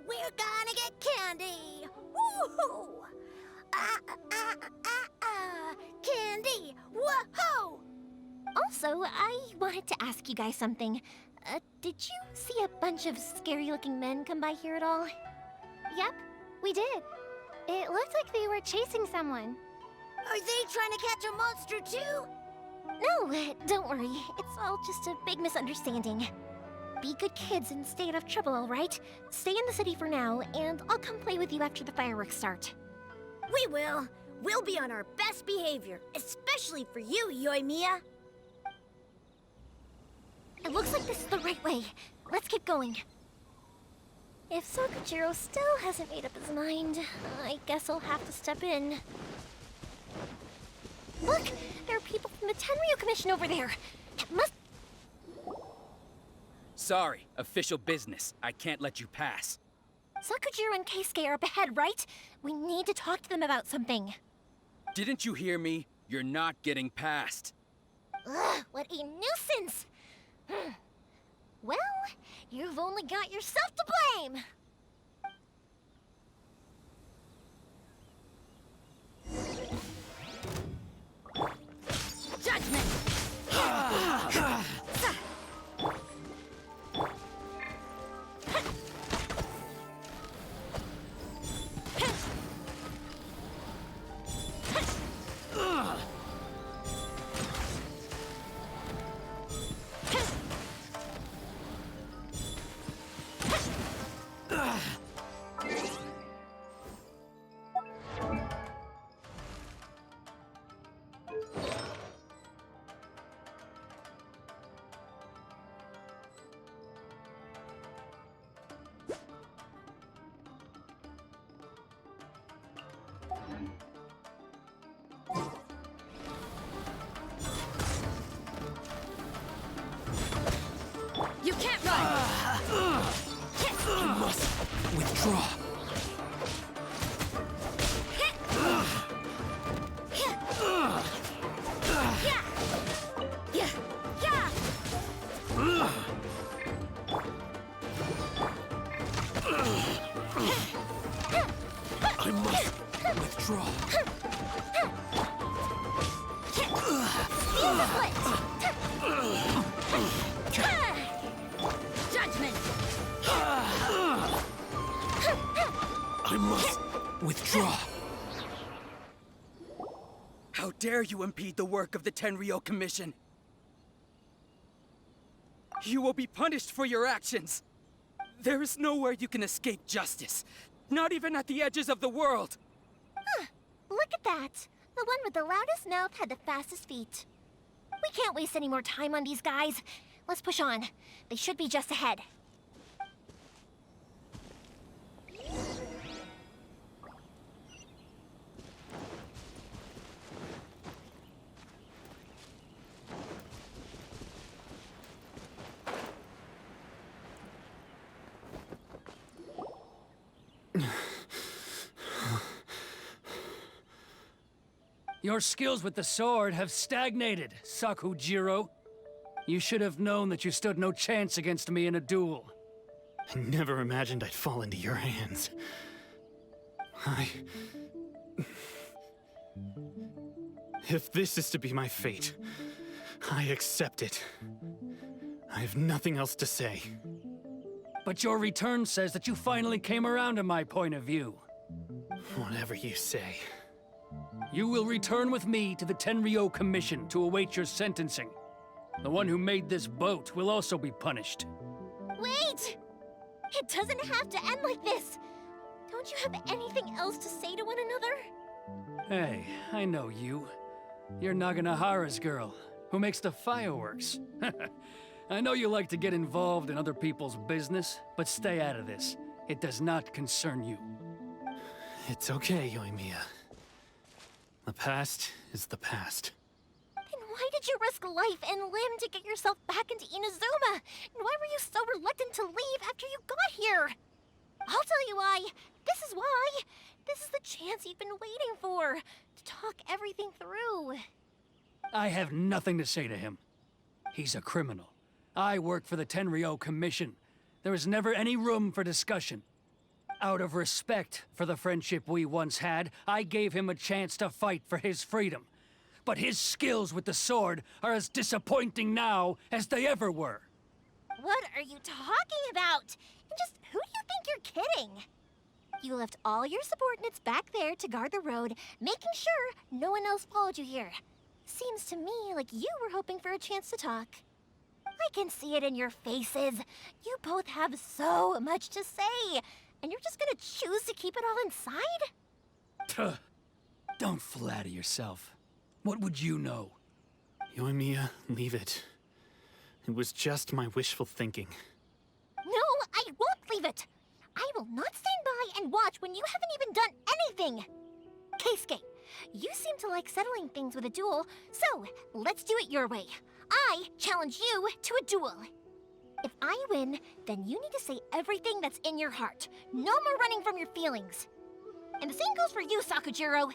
We're gonna get candy! Woohoo! Candy! Woohoo! Also, I wanted to ask you guys something. Did you see a bunch of scary-looking men come by here at all? Yep, we did. It looked like they were chasing someone. Are they trying to catch a monster too? No, don't worry. It's all just a big misunderstanding. Be good kids and stay out of trouble, all right? Stay in the city for now, and I'll come play with you after the fireworks start. We will. We'll be on our best behavior, especially for you, YOIMIYA. It looks like this is the right way. Let's keep going. If Sakujiro still hasn't made up his mind, I guess I'll have to step in. Look! There are people from the Tenryou Commission over there! That must... Sorry, official business. I can't let you pass. Sakujiro and Keisuke are up ahead, right? We need to talk to them about something. Didn't you hear me? You're not getting past. Ugh, what a nuisance! Well, you've only got yourself to blame! Judgment! You can't run! You must withdraw. I must withdraw. Judgment! I must withdraw. How dare you impede the work of the Tenryou Commission? You will be punished for your actions. There is nowhere you can escape justice. Not even at the edges of the world. Look at that! The one with the loudest mouth had the fastest feet. We can't waste any more time on these guys. Let's push on. They should be just ahead. Your skills with the sword have stagnated, Sakujiro. You should have known that you stood no chance against me in a duel. I never imagined I'd fall into your hands. If this is to be my fate, I accept it. I have nothing else to say. But your return says that you finally came around to my point of view. Whatever you say. You will return with me to the Tenryou Commission to await your sentencing. The one who made this boat will also be punished. Wait! It doesn't have to end like this! Don't you have anything else to say to one another? Hey, I know you. You're Naganahara's girl, who makes the fireworks. I know you like to get involved in other people's business, but stay out of this. It does not concern you. It's okay, YOIMIYA. The past is the past. Then why did you risk life and limb to get yourself back into Inazuma? And why were you so reluctant to leave after you got here? I'll tell you why. This is why. This is the chance you've been waiting for, to talk everything through. I have nothing to say to him. He's a criminal. I work for the Tenryou Commission. There is never any room for discussion. Out of respect for the friendship we once had, I gave him a chance to fight for his freedom. But his skills with the sword are as disappointing now as they ever were. What are you talking about? And just who do you think you're kidding? You left all your subordinates back there to guard the road, making sure no one else followed you here. Seems to me like you were hoping for a chance to talk. I can see it in your faces. You both have so much to say, and you're just gonna choose to keep it all inside? Don't flatter yourself. What would you know? YOIMIYA, leave it. It was just my wishful thinking. No, I won't leave it. I will not stand by and watch when you haven't even done anything. Keisuke, you seem to like settling things with a duel, so let's do it your way. I challenge you to a duel. If I win, then you need to say everything that's in your heart. No more running from your feelings. And the same goes for you, Sakujiro.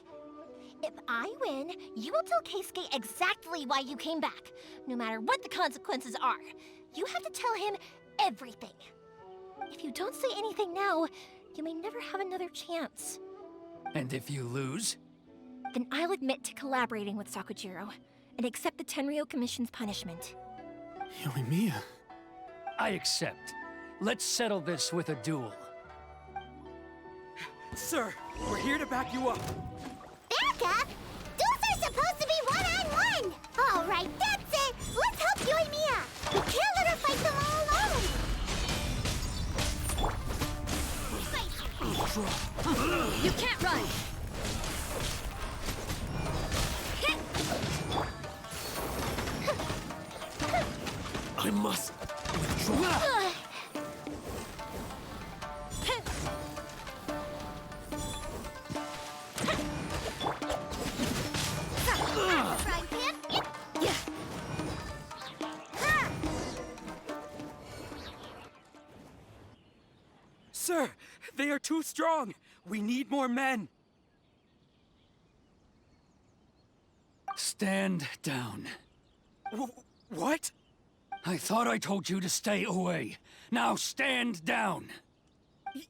If I win, you will tell Keisuke exactly why you came back, no matter what the consequences are. You have to tell him everything. If you don't say anything now, you may never have another chance. And if you lose? Then I'll admit to collaborating with Sakujiro and accept the Tenryou Commission's punishment. YOIMIYA. I accept. Let's settle this with a duel. Sir, we're here to back you up. Back up? Duels are supposed to be one-on-one! All right, that's it! Let's help YOIMIYA! We can't let her fight them all alone! You can't run! I must withdraw. Frying pan? Yeah. Sir, they are too strong. We need more men. Stand down. What? I thought I told you to stay away. Now stand down.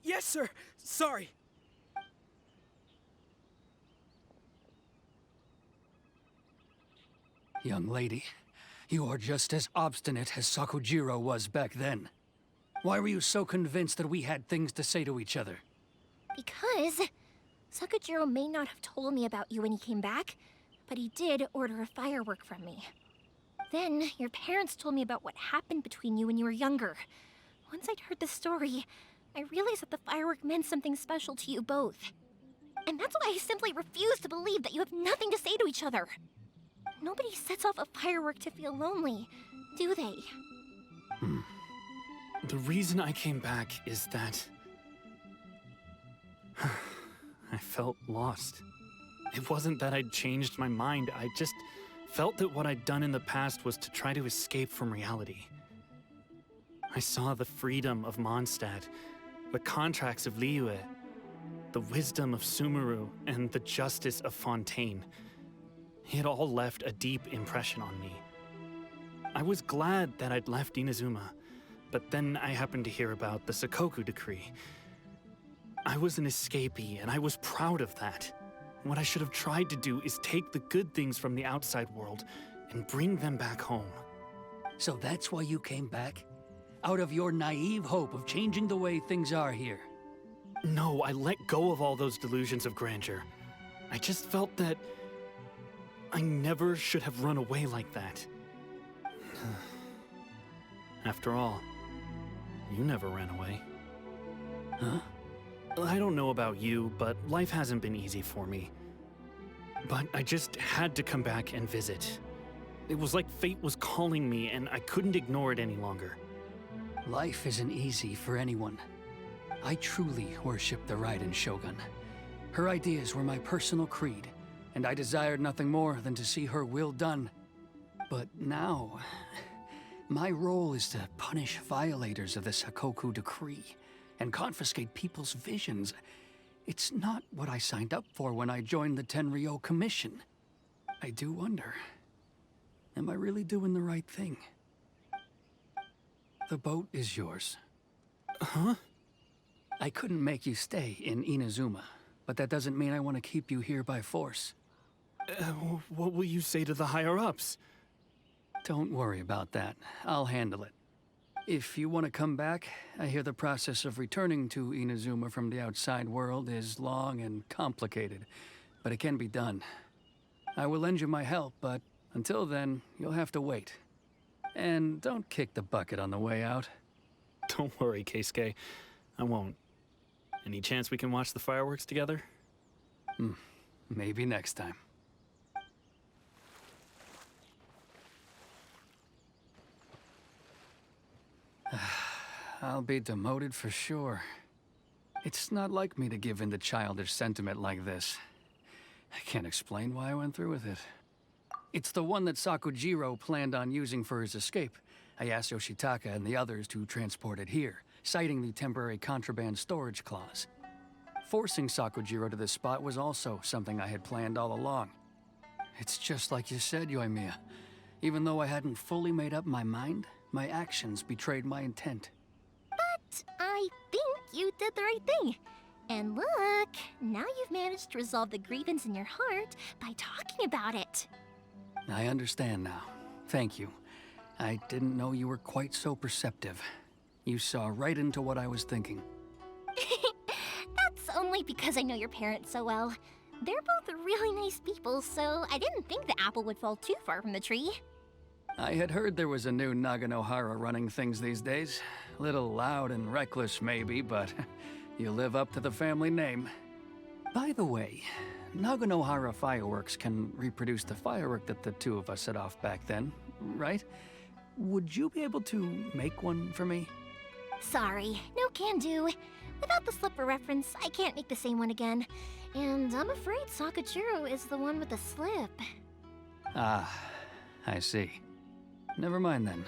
Yes, sir. Sorry. Young lady, you are just as obstinate as Sakujiro was back then. Why were you so convinced that we had things to say to each other? Because Sakujiro may not have told me about you when he came back, but he did order a firework from me. Then, your parents told me about what happened between you when you were younger. Once I'd heard the story, I realized that the firework meant something special to you both. And that's why I simply refuse to believe that you have nothing to say to each other. Nobody sets off a firework to feel lonely, do they? The reason I came back is that I felt lost. It wasn't that I'd changed my mind, I just felt that what I'd done in the past was to try to escape from reality. I saw the freedom of Mondstadt, the contracts of Liyue, the wisdom of Sumeru, and the justice of Fontaine. It all left a deep impression on me. I was glad that I'd left Inazuma, but then I happened to hear about the Sakoku decree. I was an escapee, and I was proud of that. What I should have tried to do is take the good things from the outside world and bring them back home. So that's why you came back? Out of your naive hope of changing the way things are here? No, I let go of all those delusions of grandeur. I just felt that I never should have run away like that. After all, you never ran away. Huh? I don't know about you, but life hasn't been easy for me. But I just had to come back and visit. It was like fate was calling me, and I couldn't ignore it any longer. Life isn't easy for anyone. I truly worship the Raiden Shogun. Her ideas were my personal creed, and I desired nothing more than to see her will done. But now, my role is to punish violators of the Sakoku decree and confiscate people's visions. It's not what I signed up for when I joined the Tenryou Commission. I do wonder, am I really doing the right thing? The boat is yours. Huh? I couldn't make you stay in Inazuma, but that doesn't mean I want to keep you here by force. What will you say to the higher-ups? Don't worry about that. I'll handle it. If you want to come back, I hear the process of returning to Inazuma from the outside world is long and complicated, but it can be done. I will lend you my help, but until then, you'll have to wait. And don't kick the bucket on the way out. Don't worry, Keisuke. I won't. Any chance we can watch the fireworks together? Maybe next time. I'll be demoted for sure. It's not like me to give in to childish sentiment like this. I can't explain why I went through with it. It's the one that Sakujiro planned on using for his escape. I asked Yoshitaka and the others to transport it here, citing the temporary contraband storage clause. Forcing Sakujiro to this spot was also something I had planned all along. It's just like you said, YOIMIYA. Even though I hadn't fully made up my mind, my actions betrayed my intent. But I think you did the right thing. And look, now you've managed to resolve the grievance in your heart by talking about it. I understand now. Thank you. I didn't know you were quite so perceptive. You saw right into what I was thinking. That's only because I know your parents so well. They're both really nice people, so I didn't think the apple would fall too far from the tree. I had heard there was a new Naganohara running things these days. A little loud and reckless, maybe, but you live up to the family name. By the way, Naganohara fireworks can reproduce the firework that the two of us set off back then, right? Would you be able to make one for me? Sorry, no can do. Without the slipper reference, I can't make the same one again. And I'm afraid Sakujiro is the one with the slip. Ah, I see. Never mind then.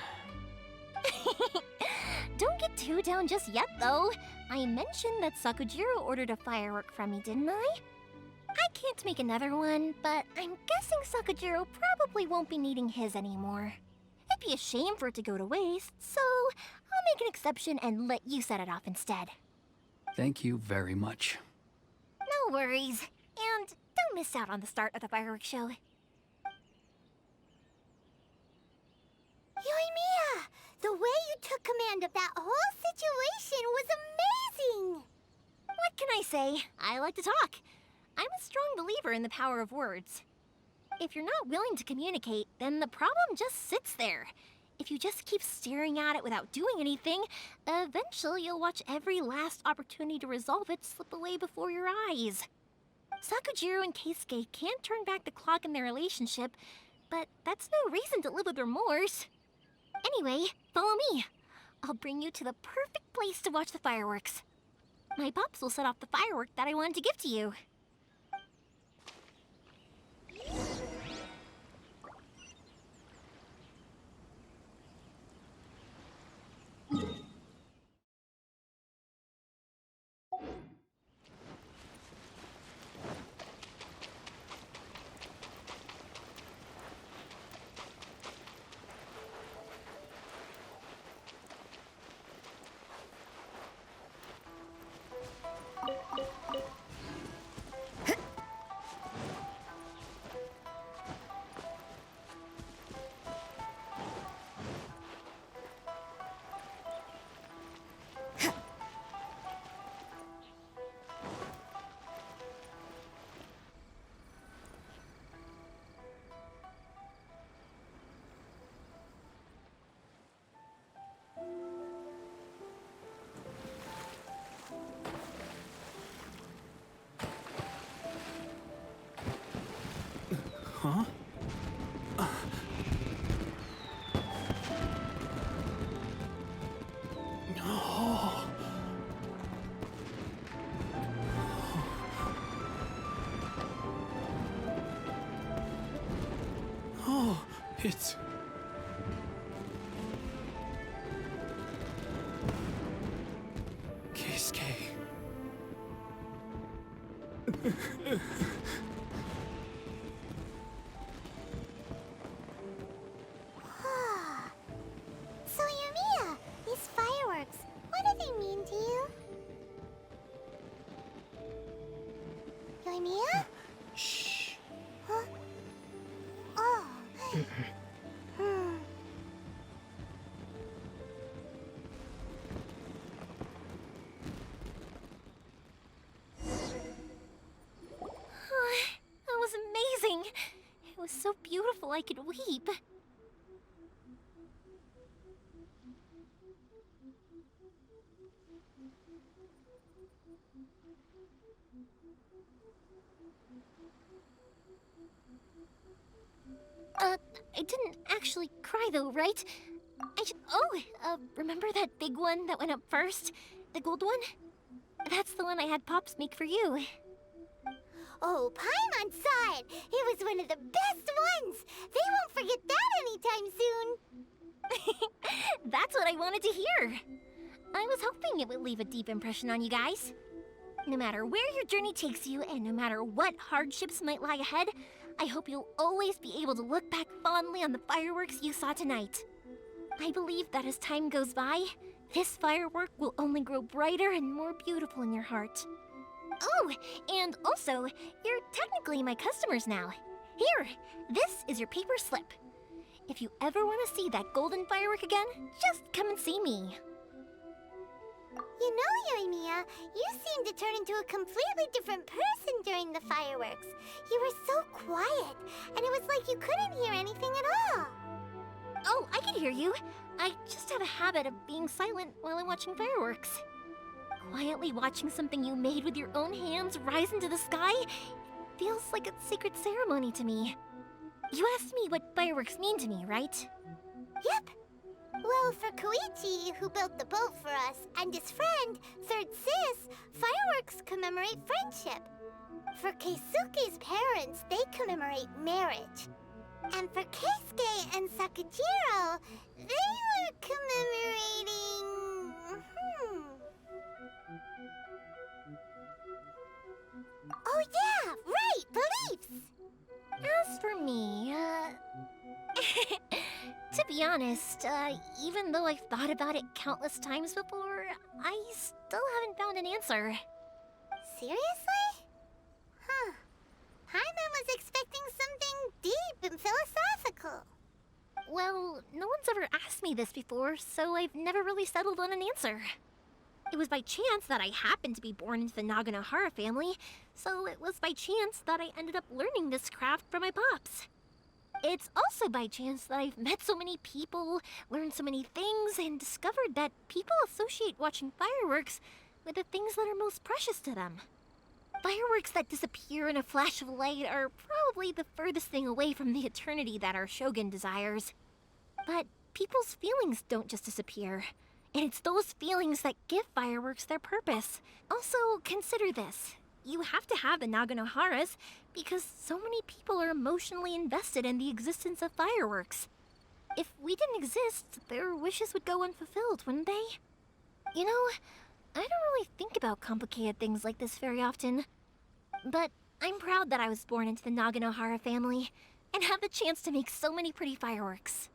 Don't get too down just yet, though. I mentioned that Sakujiro ordered a firework from me, didn't I? I can't make another one, but I'm guessing Sakujiro probably won't be needing his anymore. It'd be a shame for it to go to waste, so I'll make an exception and let you set it off instead. Thank you very much. No worries. And don't miss out on the start of the fireworks show. YOIMIYA! The way you took command of that whole situation was amazing! What can I say? I like to talk. I'm a strong believer in the power of words. If you're not willing to communicate, then the problem just sits there. If you just keep staring at it without doing anything, eventually you'll watch every last opportunity to resolve it slip away before your eyes. Sakujiro and Keisuke can't turn back the clock in their relationship, but that's no reason to live with remorse. Anyway, follow me. I'll bring you to the perfect place to watch the fireworks. My pops will set off the firework that I wanted to give to you. Huh? No. Oh, it's... Keisuke. So YOIMIYA, these fireworks, what do they mean to you? YOIMIYA? Shh. Huh? Oh. That was amazing. It was so beautiful I could weep. I didn't actually cry though, right? Remember that big one that went up first? The gold one? That's the one I had Pops make for you. Oh, Paimon saw it! It was one of the best ones! They won't forget that anytime soon! That's what I wanted to hear. I was hoping it would leave a deep impression on you guys. No matter where your journey takes you, and no matter what hardships might lie ahead, I hope you'll always be able to look back fondly on the fireworks you saw tonight. I believe that as time goes by, this firework will only grow brighter and more beautiful in your heart. Oh, and also, you're technically my customers now. Here, this is your paper slip. If you ever want to see that golden firework again, just come and see me. You know, YOIMIYA, you seemed to turn into a completely different person during the fireworks. You were so quiet, and it was like you couldn't hear anything at all. Oh, I can hear you. I just have a habit of being silent while I'm watching fireworks. Quietly watching something you made with your own hands rise into the sky feels like a sacred ceremony to me. You asked me what fireworks mean to me, right? Yep. Well, for Koichi, who built the boat for us, and his friend, Third Sis, fireworks commemorate friendship. For Keisuke's parents, they commemorate marriage. And for Keisuke and Sakajiro, they were commemorating... Oh yeah, right, beliefs! As for me, to be honest, even though I've thought about it countless times before, I still haven't found an answer. Seriously? Huh. Paimon was expecting something deep and philosophical. Well, no one's ever asked me this before, so I've never really settled on an answer. It was by chance that I happened to be born into the Naganohara family, so it was by chance that I ended up learning this craft from my pops. It's also by chance that I've met so many people, learned so many things, and discovered that people associate watching fireworks with the things that are most precious to them. Fireworks that disappear in a flash of light are probably the furthest thing away from the eternity that our shogun desires. But people's feelings don't just disappear. And it's those feelings that give fireworks their purpose. Also, consider this. You have to have the Naganoharas because so many people are emotionally invested in the existence of fireworks. If we didn't exist, their wishes would go unfulfilled, wouldn't they? You know, I don't really think about complicated things like this very often. But I'm proud that I was born into the Naganohara family and have the chance to make so many pretty fireworks.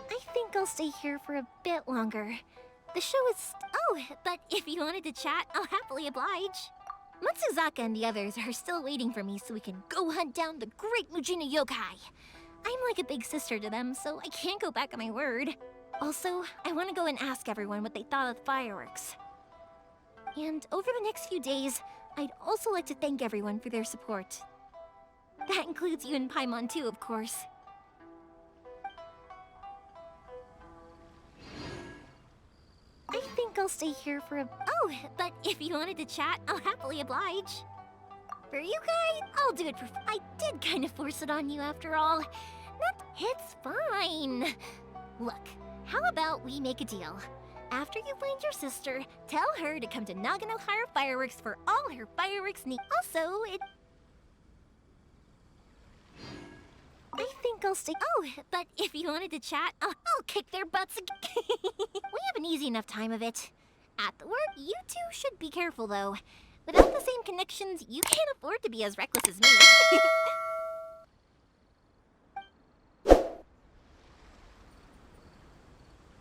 I think I'll stay here for a bit longer. The show is... Oh, but if you wanted to chat, I'll happily oblige. Matsuzaka and the others are still waiting for me so we can go hunt down the great Mujina yokai. I'm like a big sister to them, so I can't go back on my word. Also, I want to go and ask everyone what they thought of the fireworks. And over the next few days, I'd also like to thank everyone for their support. That includes you and Paimon too, of course. I think I'll stay here for a... Oh, but if you wanted to chat, I'll happily oblige. For you guys, I'll do it for... I did kind of force it on you after all. It's fine. Look, how about we make a deal? After you find your sister, tell her to come to Naganohara Fireworks for all her fireworks needs. Also, I think I'll stay... Oh, but if you wanted to chat, I'll kick their butts again. We have an easy enough time of it. At the work, you two should be careful, though. Without the same connections, you can't afford to be as reckless as me.